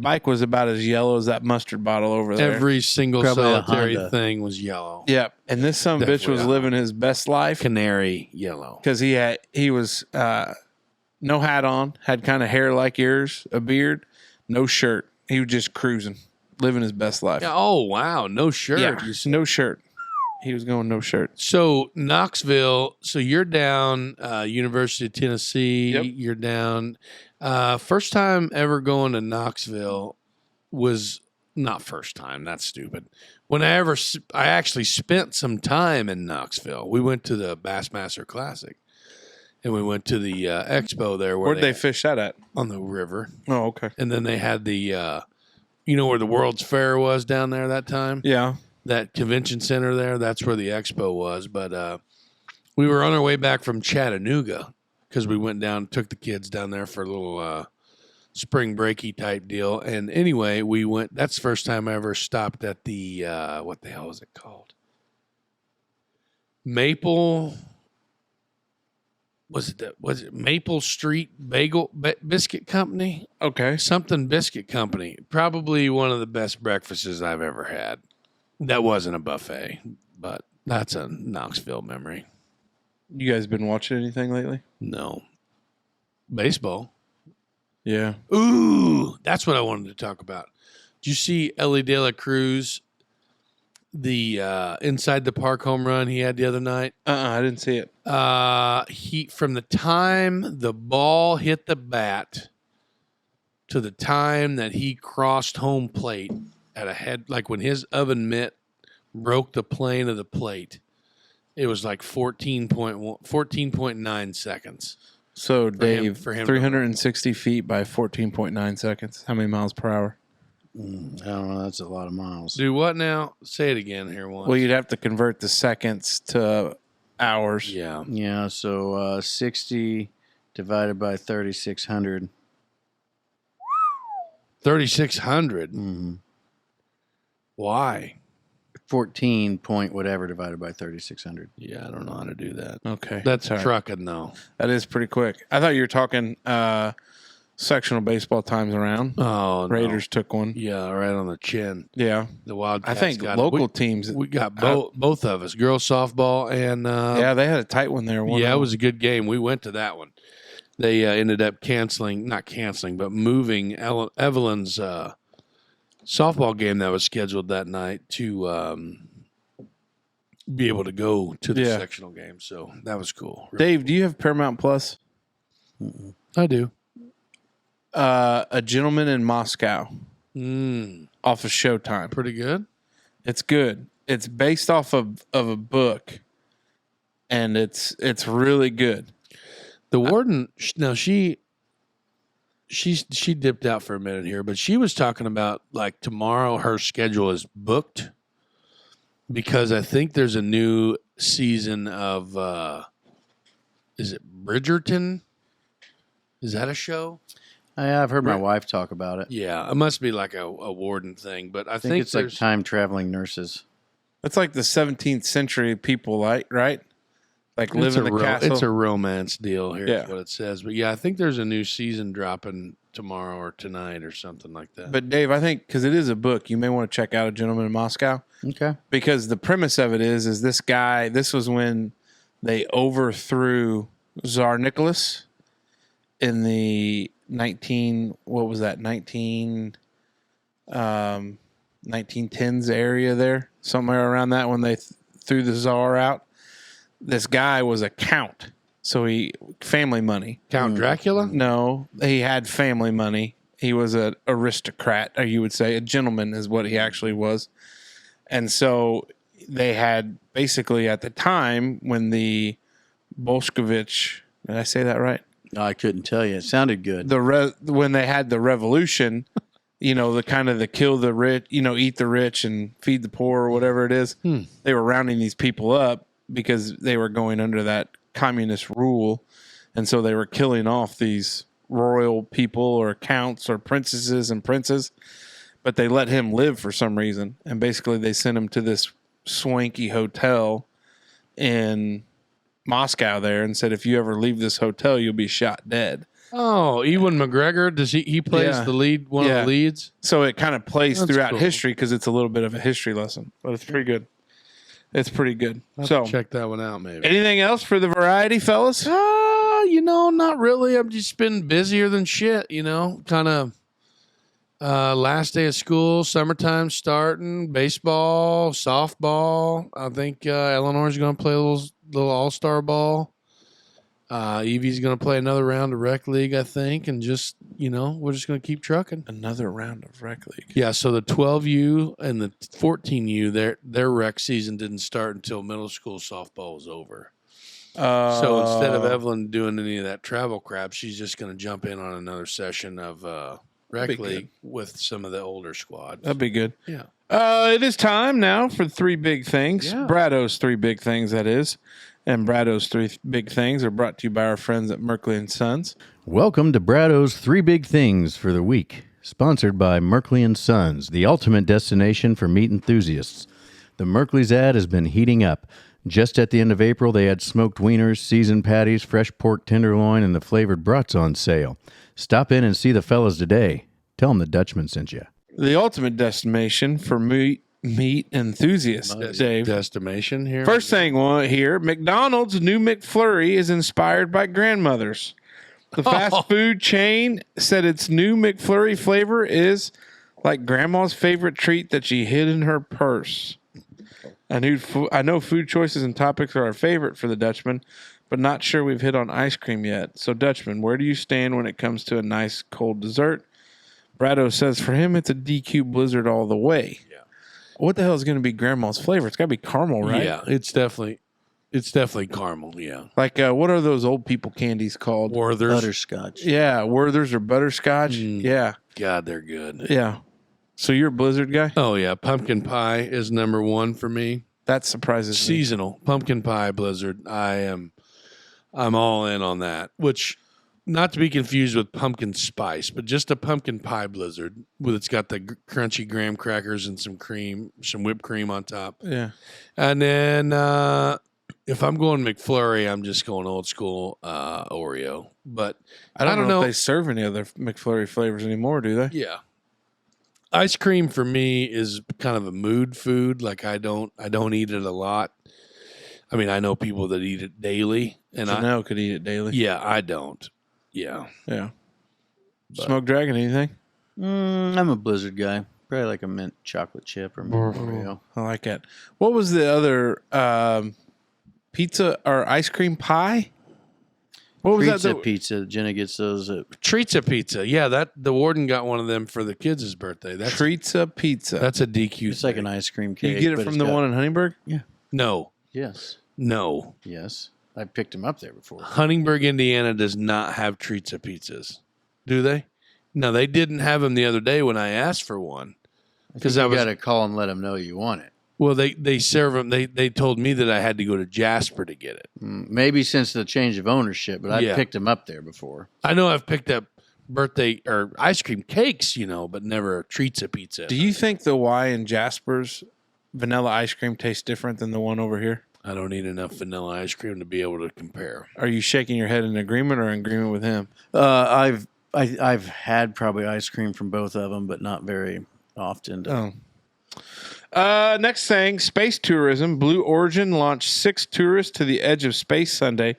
A: bike was about as yellow as that mustard bottle over there.
B: Every single
D: Probably a
B: solitary
D: Honda.
B: thing was yellow.
A: Yep, and this son of a bitch
B: Definitely
A: was
B: a
A: living his best life.
B: Canary yellow.
A: Because he was no hat on, had kind of hair like yours, a beard, no shirt. He was just cruising, living his best life.
B: Yeah, oh wow, no shirt.
A: Yeah, no shirt. He was going no shirt.
B: So Knoxville. So you're down University of Tennessee.
A: Yep.
B: You're down. First time ever going to Knoxville was not first time. That's stupid. When I actually spent some time in Knoxville. We went to the Bassmaster Classic, and we went to the expo there. Where
A: Where'd they fish that at?
B: on the river,
A: Oh, okay.
B: and then they had the. Where the World's Fair was down there that time.
A: Yeah.
B: That convention center there, that's where the expo was. But we were on our way back from Chattanooga because we went down, took the kids down there for a little spring breaky type deal. And anyway, we went. That's the first time I ever stopped at the what the hell is it called? Maple. Was it Maple Street Biscuit Company?
A: Okay.
B: Something biscuit company. Probably one of the best breakfasts I've ever had. That wasn't a buffet, but that's a Knoxville memory.
A: You guys been watching anything lately?
B: No. Baseball.
A: Yeah.
B: Ooh, that's what I wanted to talk about. Did you see Ellie De La Cruz, the inside the park home run he had the other night?
A: I didn't see it.
B: He from the time the ball hit the bat to the time that he crossed home plate at a head, like when his oven mitt broke the plane of the plate, it was like 14.9 seconds.
A: So, Dave,
B: for him to-
A: 360 feet by 14.9 seconds. How many miles per hour?
D: I don't know. That's a lot of miles.
B: Do what now? Say it again here once.
A: Well, you'd have to convert the seconds to hours.
B: yeah.
D: Yeah, so 60 divided by 3,600.
B: 3,600.
D: Mm-hmm.
B: Why?
D: 14 point whatever divided by 3,600.
B: Yeah, I don't know how to do that.
A: Okay.
B: That's
A: All right.
B: trucking though.
A: That is pretty quick. I thought you were talking sectional baseball times around.
B: Oh, no.
A: Raiders took one.
B: Yeah, right on the chin.
A: Yeah.
B: The Wildcats.
A: I think
B: got
A: local
B: it.
A: teams.
B: We got both of us, girls softball and
A: Yeah, they had a tight one there.
B: yeah, it was a good game. We went to that one. They ended up not canceling, but moving Evelyn's softball game that was scheduled that night to be able to go to the
A: Yeah.
B: sectional game. So that was cool.
A: Dave, do you have Paramount Plus?
B: I do.
A: A Gentleman in Moscow off of Showtime.
B: Pretty good.
A: It's good. It's based off of a book, and it's really good.
B: The warden, now she's she dipped out for a minute here, but she was talking about like tomorrow her schedule is booked because I think there's a new season of is it Bridgerton? Is that a show?
D: I've heard my wife talk about it.
B: Yeah, it must be like a warden thing, but I think
D: it's like time traveling nurses.
A: That's like the 17th century people, like, right? Like live in the castle.
B: It's a romance deal here,
A: Yeah.
B: is what it says. But yeah, I think there's a new season dropping tomorrow or tonight or something like that.
A: But Dave, I think because it is a book, you may want to check out A Gentleman in Moscow.
D: Okay.
A: Because the premise of it is this guy, this was when they overthrew Tsar Nicholas in the 1910s area there, somewhere around that when they threw the Tsar out. This guy was a count, so he family money.
B: Count Dracula?
A: No, he had family money. He was an aristocrat, or you would say a gentleman is what he actually was. And so they had basically at the time when the Bolshevik, did I say that right?
D: No, I couldn't tell you. It sounded good.
A: When they had the revolution, the kind of the kill the rich, eat the rich and feed the poor or whatever it is. They were rounding these people up because they were going under that communist rule. And so they were killing off these royal people or counts or princesses and princes. But they let him live for some reason. And basically they sent him to this swanky hotel in Moscow there and said, if you ever leave this hotel, you'll be shot dead.
B: Oh, Ewan McGregor, does he plays the lead, one of the leads?
A: So it kind of plays
B: That's
A: throughout
B: cool.
A: history because it's a little bit of a history lesson, but it's pretty good. It's pretty good. So
B: Check that one out, maybe.
A: anything else for the variety, fellas?
B: Not really. I've just been busier than shit, kind of last day of school, summertime starting, baseball, softball. I think Eleanor's going to play a little all-star ball. Evie's going to play another round of rec league, I think, and just, we're just going to keep trucking.
A: Another round of rec league.
B: Yeah, so the 12U and the 14U, their rec season didn't start until middle school softball was over. So instead of Evelyn doing any of that travel crap, she's just going to jump in on another session of rec league with some of the older squad.
A: That'd be good.
B: Yeah.
A: It is time now for three big things.
B: Yeah.
A: Brado's three big things, that is. And Brado's three big things are brought to you by our friends at Merkley and Sons.
D: Welcome to Brado's Three Big Things for the Week, sponsored by Merkley and Sons, the ultimate destination for meat enthusiasts. The Merkley's ad has been heating up. Just at the end of April, they had smoked wieners, seasoned patties, fresh pork tenderloin, and the flavored brats on sale. Stop in and see the fellas today. Tell them the Dutchman sent you.
A: The ultimate destination for meat enthusiasts, Dave.
B: Destination here.
A: First thing here, McDonald's new McFlurry is inspired by grandmothers. The fast food chain said its new McFlurry flavor is like grandma's favorite treat that she hid in her purse. I know food choices and topics are our favorite for the Dutchman, but not sure we've hit on ice cream yet. So, Dutchman, where do you stand when it comes to a nice cold dessert? Brado says for him, it's a DQ Blizzard all the way.
B: Yeah.
A: What the hell is going to be grandma's flavor? It's got to be caramel, right?
B: Yeah, it's definitely caramel. Yeah.
A: Like, what are those old people candies called?
B: Werther's.
D: Butterscotch.
A: Yeah, Werther's or butterscotch. Yeah,
B: God, they're good.
A: yeah. So you're a Blizzard guy?
B: Oh yeah, pumpkin pie is number one for me.
A: That surprises me.
B: Seasonal pumpkin pie Blizzard. I'm all in on that. Which, not to be confused with pumpkin spice, but just a pumpkin pie Blizzard with it's got the crunchy graham crackers and some cream, some whipped cream on top.
A: Yeah.
B: And then if I'm going McFlurry, I'm just going old school Oreo. But
A: I don't know if they serve any other McFlurry flavors anymore, do they?
B: Yeah. Ice cream for me is kind of a mood food. Like I don't eat it a lot. I mean, I know people that eat it daily, and
A: Janelle could eat it daily.
B: Yeah, I don't. Yeah.
A: Yeah. Smoke Dragon, anything?
D: I'm a Blizzard guy. Probably like a mint chocolate chip or mint Oreo.
A: I like it. What was the other pizza or ice cream pie? What was
D: Pizza
A: that?
D: pizza. Jenna gets those at
B: Treatza pizza. Yeah, that the warden got one of them for the kids' birthday. That's
A: Treatza pizza.
B: that's a DQ.
D: It's like an ice cream cake.
A: you get it
D: but
A: from
D: it's
A: the
D: got-
A: one in Huntingburg?
B: No.
D: Yes.
B: No.
D: Yes. I picked him up there before.
B: Huntingburg, Indiana does not have Treatza pizzas. Do they? No, they didn't have them the other day when I asked for one.
D: Because I got to call and let them know you want it.
B: Well, they serve them. They told me that I had to go to Jasper to get it.
D: Maybe since the change of ownership, but I've picked them up there before.
B: I know I've picked up birthday or ice cream cakes, but never treats of pizza.
A: Do you think the Y in Jasper's vanilla ice cream tastes different than the one over here?
B: I don't eat enough vanilla ice cream to be able to compare.
A: Are you shaking your head in agreement or in agreement with him?
D: I've had probably ice cream from both of them, but not very often.
A: Next thing, space tourism. Blue Origin launched 6 tourists to the edge of space Sunday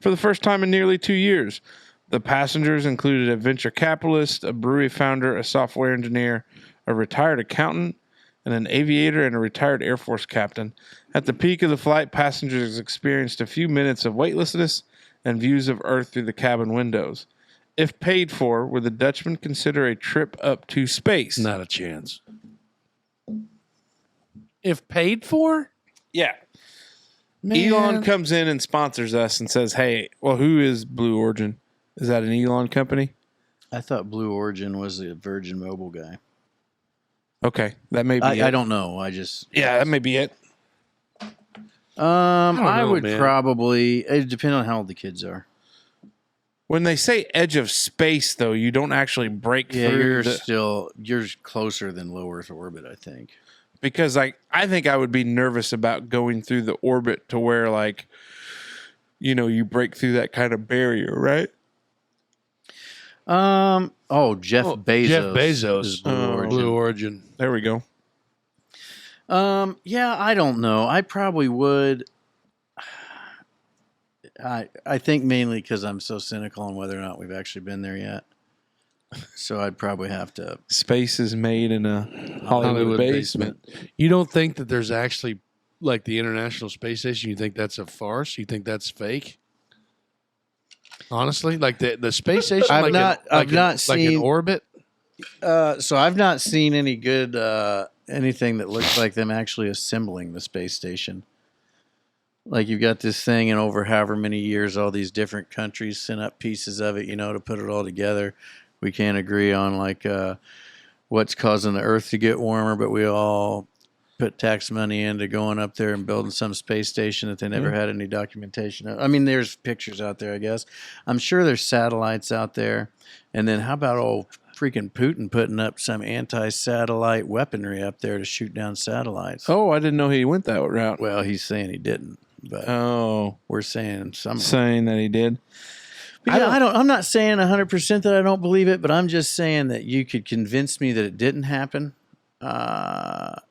A: for the first time in nearly 2 years. The passengers included a venture capitalist, a brewery founder, a software engineer, a retired accountant, and an aviator and a retired Air Force captain. At the peak of the flight, passengers experienced a few minutes of weightlessness and views of Earth through the cabin windows. If paid for, would the Dutchmen consider a trip up to space?
B: Not a chance. If paid for?
A: Yeah.
B: Man.
A: Elon comes in and sponsors us and says, hey, well, who is Blue Origin? Is that an Elon company?
D: I thought Blue Origin was the Virgin Mobile guy.
A: Okay, that may be it.
D: I don't know.
A: That may be it.
D: I would
B: man.
D: probably, it depends on how old the kids are.
A: When they say edge of space, though, you don't actually break through.
D: You're closer than low Earth orbit, I think.
A: Because I think I would be nervous about going through the orbit to where, you break through that kind of barrier, right?
D: Jeff Bezos.
B: Jeff Bezos.
D: Is Blue
B: Blue Origin.
A: There we go.
D: Yeah, I don't know. I probably would. I think mainly because I'm so cynical on whether or not we've actually been there yet. So I'd probably have to.
A: Space is made in a Hollywood basement.
B: You don't think that there's actually, like the International Space Station, you think that's a farce? You think that's fake? Honestly? Like the space station?
D: I've not seen
B: like an orbit?
D: So I've not seen any good anything that looks like them actually assembling the space station. Like you've got this thing, and over however many years, all these different countries sent up pieces of it, to put it all together. We can't agree on what's causing the Earth to get warmer, but we all put tax money into going up there and building some space station that they never had any documentation of. I mean, there's pictures out there, I guess. I'm sure there's satellites out there. And then how about old freaking Putin putting up some anti-satellite weaponry up there to shoot down satellites?
A: Oh, I didn't know he went that route.
D: Well, he's saying he didn't, but we're saying
A: saying that he did.
D: But yeah, I'm not saying 100% that I don't believe it, but I'm just saying that you could convince me that it didn't happen. But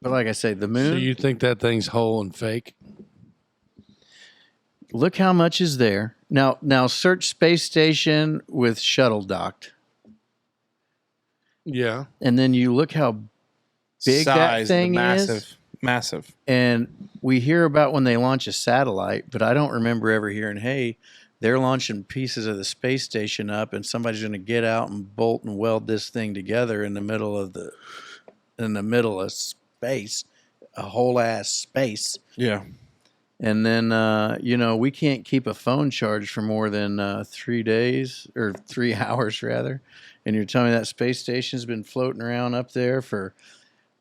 D: like I say, the moon.
B: So you think that thing's whole and fake?
D: Look how much is there. Now search space station with shuttle docked.
B: Yeah.
D: And then you look how big that thing is.
A: Massive.
D: And we hear about when they launch a satellite, but I don't remember ever hearing, hey, they're launching pieces of the space station up and somebody's going to get out and bolt and weld this thing together in the middle of space, a whole ass space.
A: Yeah.
D: And then, we can't keep a phone charged for more than 3 days or 3 hours rather. And you're telling me that space station's been floating around up there for,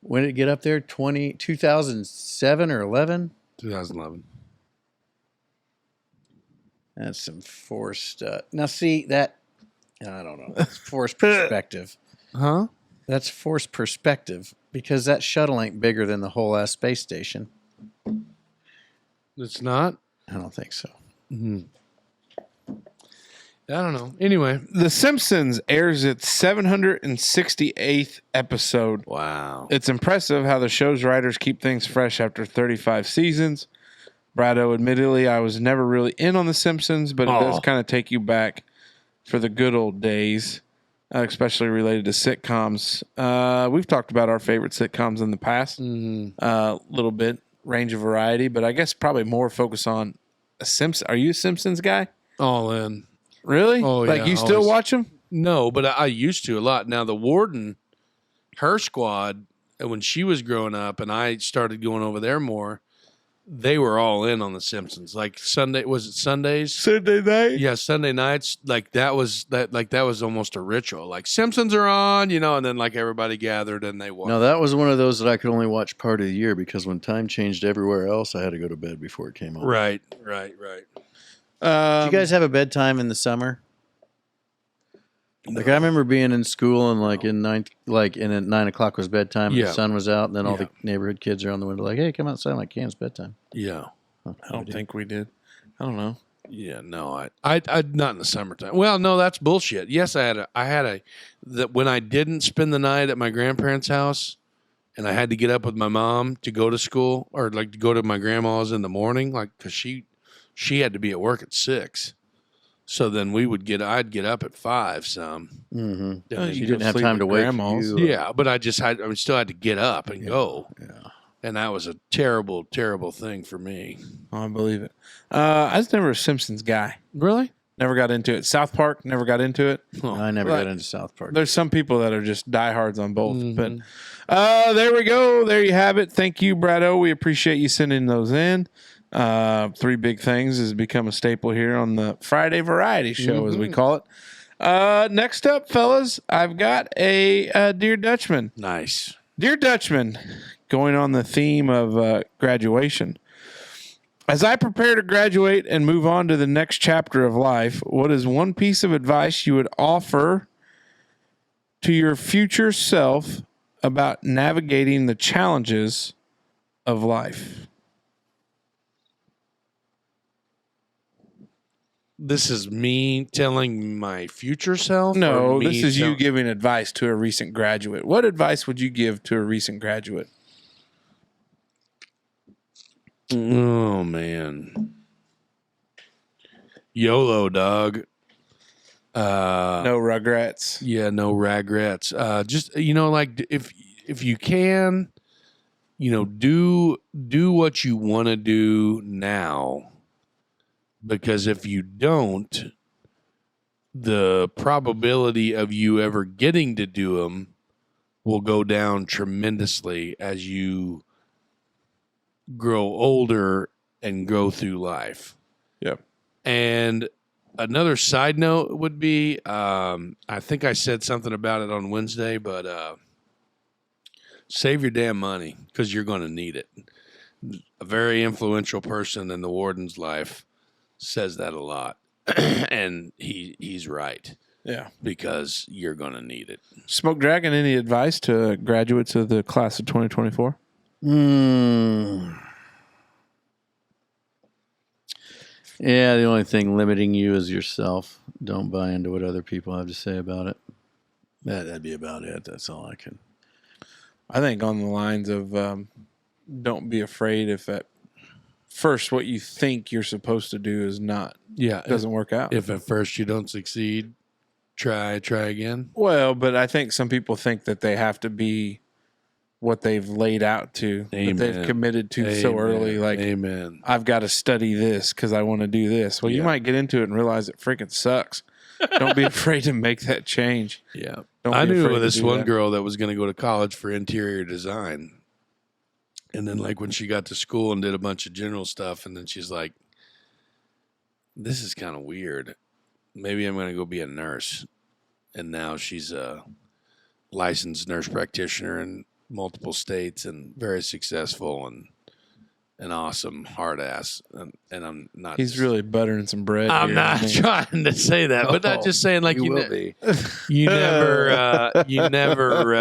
D: when did it get up there? 2007 or 11?
B: 2011.
D: That's some forced. Now, see that? I don't know. That's forced perspective.
B: Huh?
D: That's forced perspective because that shuttle ain't bigger than the whole ass space station.
B: It's not?
D: I don't think so.
B: Mm-hmm. I don't know. Anyway.
A: The Simpsons airs its 768th episode.
B: Wow.
A: It's impressive how the show's writers keep things fresh after 35 seasons. Brado, admittedly, I was never really in on The Simpsons, but it does kind of take you back for the good old days, especially related to sitcoms. We've talked about our favorite sitcoms in the past, a little bit, range of variety, but I guess probably more focus on a Simpsons. Are you a Simpsons guy?
B: All in.
A: Really?
B: Oh,
A: like
B: yeah,
A: you still watch them?
B: No, but I used to a lot. Now, the Warden, her squad, when she was growing up and I started going over there more, they were all in on The Simpsons. Like Sunday, was it Sundays?
A: Sunday night.
B: Yeah, Sunday nights. Like that was almost a ritual. Like Simpsons are on, and then like everybody gathered and they watched.
D: No, that was one of those that I could only watch part of the year because when time changed everywhere else, I had to go to bed before it came on.
B: Right.
D: Did you guys have a bedtime in the summer? Like I remember being in school and at 9 o'clock was bedtime.
B: Yeah.
D: The sun was out, and then all
B: Yeah.
D: the neighborhood kids are on the window like, "Hey, come outside!" I'm like, "Yeah, it's bedtime."
B: Yeah.
D: Huh,
A: I don't think we did. I don't know.
B: Yeah, no, I not in the summertime. Well, no, that's bullshit. Yes, I had a that when I didn't spend the night at my grandparents' house, and I had to get up with my mom to go to school or like to go to my grandma's in the morning, like because she had to be at work at 6. So then I'd get up at 5 some.
D: Mm-hmm.
B: And
D: You
A: go
D: didn't have
A: sleep
D: time
A: with
D: to wait.
A: grandma's.
B: yeah, but I still had to get up and go.
D: Yeah.
B: And that was a terrible, terrible thing for me.
A: Oh, I believe it. I was never a Simpsons guy.
B: Really?
A: Never got into it. South Park, never got into it.
D: I never
A: Right.
D: got into South Park.
A: There's some people that are just diehards on both.
B: Mhm.
A: But there we go. There you have it. Thank you, Brado. We appreciate you sending those in. 3 big things has become a staple here on the Friday Variety Show, as we call it. Next up, fellas, I've got a Dear Dutchman.
B: Nice.
A: Dear Dutchman, going on the theme of graduation. As I prepare to graduate and move on to the next chapter of life, what is one piece of advice you would offer to your future self about navigating the challenges of life?
B: This is me telling my future self?
A: No,
B: or me
A: this is you
B: tell-
A: giving advice to a recent graduate. What advice would you give to a recent graduate?
B: Oh, man. YOLO, dog.
A: No regrets.
B: Yeah, no regrets. Just like if you can, do what you want to do now, because if you don't, the probability of you ever getting to do them will go down tremendously as you grow older and go through life.
A: Yep.
B: And another side note would be, I think I said something about it on Wednesday, but save your damn money because you're going to need it. A very influential person in the warden's life says that a lot, and he's right
A: Yeah.
B: because you're going to need it.
A: Smoke Dragon, any advice to graduates of the class of 2024?
D: Yeah, the only thing limiting you is yourself. Don't buy into what other people have to say about it. That'd be about it. That's all I can.
A: I think on the lines of don't be afraid if at first what you think you're supposed to do is not doesn't work out.
B: If at first you don't succeed, try again.
A: Well, but I think some people think that they have to be what they've laid out to, that they've
B: Amen.
A: committed to so early. Like,
B: Amen.
A: I've got to study this because I want to do this. Well, you
B: Yeah.
A: might get into it and realize it freaking sucks. Don't be afraid to make that change.
B: Yeah.
A: Don't
B: I
A: be
B: knew
A: afraid to
B: this
A: do
B: one
A: that.
B: girl that was going to go to college for interior design. And then, like, when she got to school and did a bunch of general stuff, and then she's like, this is kind of weird. Maybe I'm going to go be a nurse. And now she's a licensed nurse practitioner in multiple states and very successful and an awesome hard ass. And I'm not.
A: He's really buttering some bread.
B: I'm
A: here,
B: not
A: isn't he?
B: trying to say that, but I'm just saying, like, you
D: will be.
B: you never know.
A: Attaboy,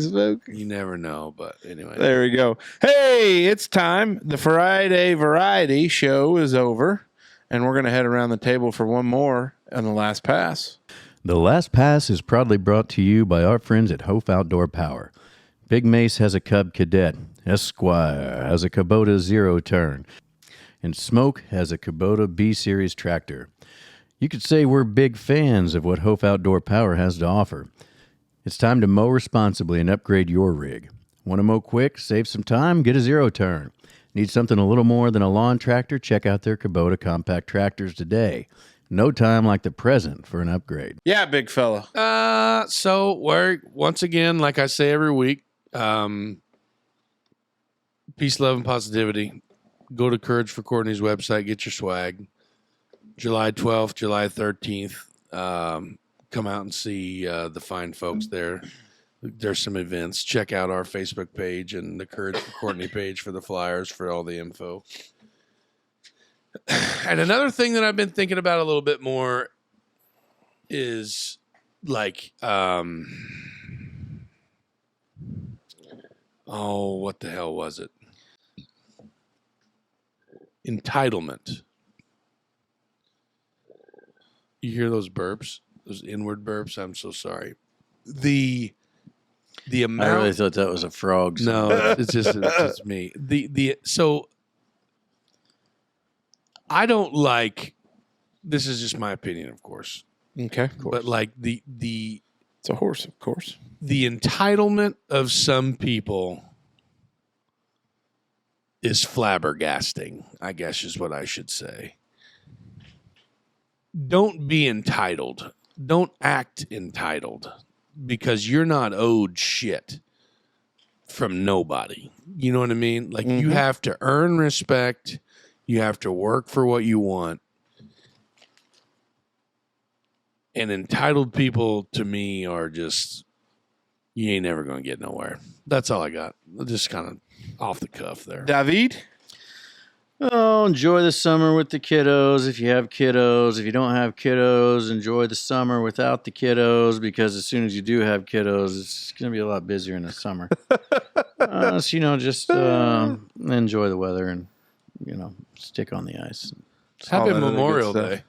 A: Smoke.
B: You never know, but anyway.
A: There we go. Hey, it's time. The Friday Variety Show is over, and we're going to head around the table for one more on the last pass.
D: The Last Pass is proudly brought to you by our friends at Hopf Outdoor Power. Big Mace has a Cub Cadet. Esquire has a Kubota Zero Turn. And Smoke has a Kubota B-Series tractor. You could say we're big fans of what Hopf Outdoor Power has to offer. It's time to mow responsibly and upgrade your rig. Want to mow quick, save some time, get a Zero Turn. Need something a little more than a lawn tractor? Check out their Kubota compact tractors today. No time like the present for an upgrade.
A: Yeah, big fella.
B: So we're once again, like I say every week, Peace, love, and positivity. Go to Courage for Courtney's website. Get your swag. July 12th, July 13th. Come out and see the fine folks there. There's some events. Check out our Facebook page and the Courage for Courtney page for the flyers for all the info. And another thing that I've been thinking about a little bit more is like, what the hell was it? Entitlement. You hear those burps? Those inward burps? I'm so sorry. The amount.
D: I really thought that was a frog.
B: No, it's just me. So I don't like. This is just my opinion, of course.
A: Okay.
B: But like the
A: It's a horse, of course.
B: the entitlement of some people is flabbergasting, I guess is what I should say. Don't be entitled. Don't act entitled because you're not owed shit from nobody. You know what I mean? Like you have to earn respect. You have to work for what you want. And entitled people to me are just, you ain't never going to get nowhere. That's all I got. Just kind of off the cuff there.
A: David?
D: Oh, enjoy the summer with the kiddos if you have kiddos. If you don't have kiddos, enjoy the summer without the kiddos because as soon as you do have kiddos, it's going to be a lot busier in the summer. So, just enjoy the weather and, stick on the ice.
B: Happy
A: all that other good
B: Memorial
A: stuff.
B: Day.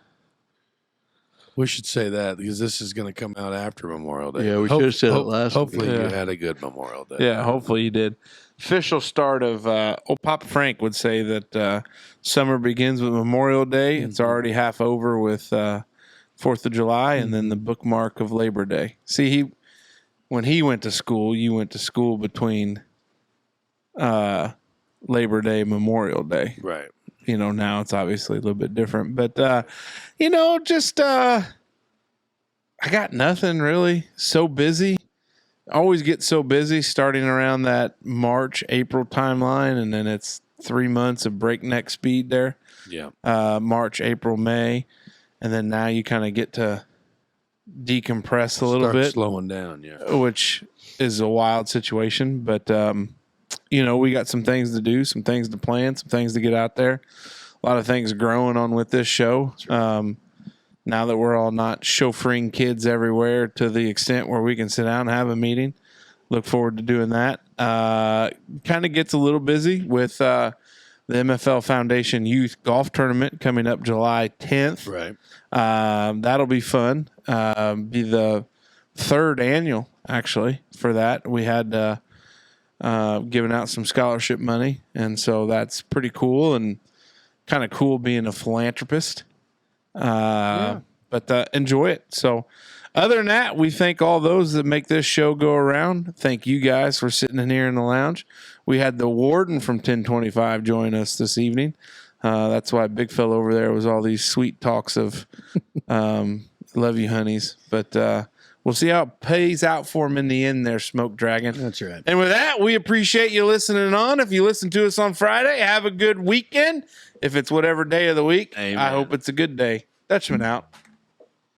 B: We should say that because this is going to come out after Memorial Day.
D: Yeah, we should have said it last
B: Hopefully
A: week.
B: you
A: Yeah.
B: had a good Memorial Day.
A: Yeah, hopefully you did. Official start of old Papa Frank would say that summer begins with Memorial Day. It's already half over with 4th of July and then the bookmark of Labor Day. See, when he went to school, you went to school between Labor Day, Memorial Day.
B: Right.
A: Now it's obviously a little bit different, but I got nothing really. So busy. Always get so busy starting around that March, April timeline, and then it's 3 months of breakneck speed there.
B: Yeah.
A: March, April, May, and then now you kind of get to decompress a little
B: Start
A: bit,
B: slowing down. Yeah.
A: which is a wild situation. But we got some things to do, some things to plan, some things to get out there. A lot of things growing on with this show. Now that we're all not chauffeuring kids everywhere to the extent where we can sit down and have a meeting, look forward to doing that. Kind of gets a little busy with the MFL Foundation Youth Golf Tournament coming up July 10th.
B: Right.
A: That'll be fun. Be the third annual, actually, for that. We had given out some scholarship money, and so that's pretty cool and kind of cool being a philanthropist. But enjoy it. So other than that, we thank all those that make this show go around. Thank you guys for sitting in here in the lounge. We had the warden from 1025 join us this evening. That's why Big Fella over there was all these sweet talks of love you, honeys. But we'll see how it pays out for him in the end there, Smoke Dragon.
D: That's right.
A: And with that, we appreciate you listening on. If you listen to us on Friday, have a good weekend. If it's whatever day of the week,
D: Amen.
A: I hope it's a good day. Dutchman out.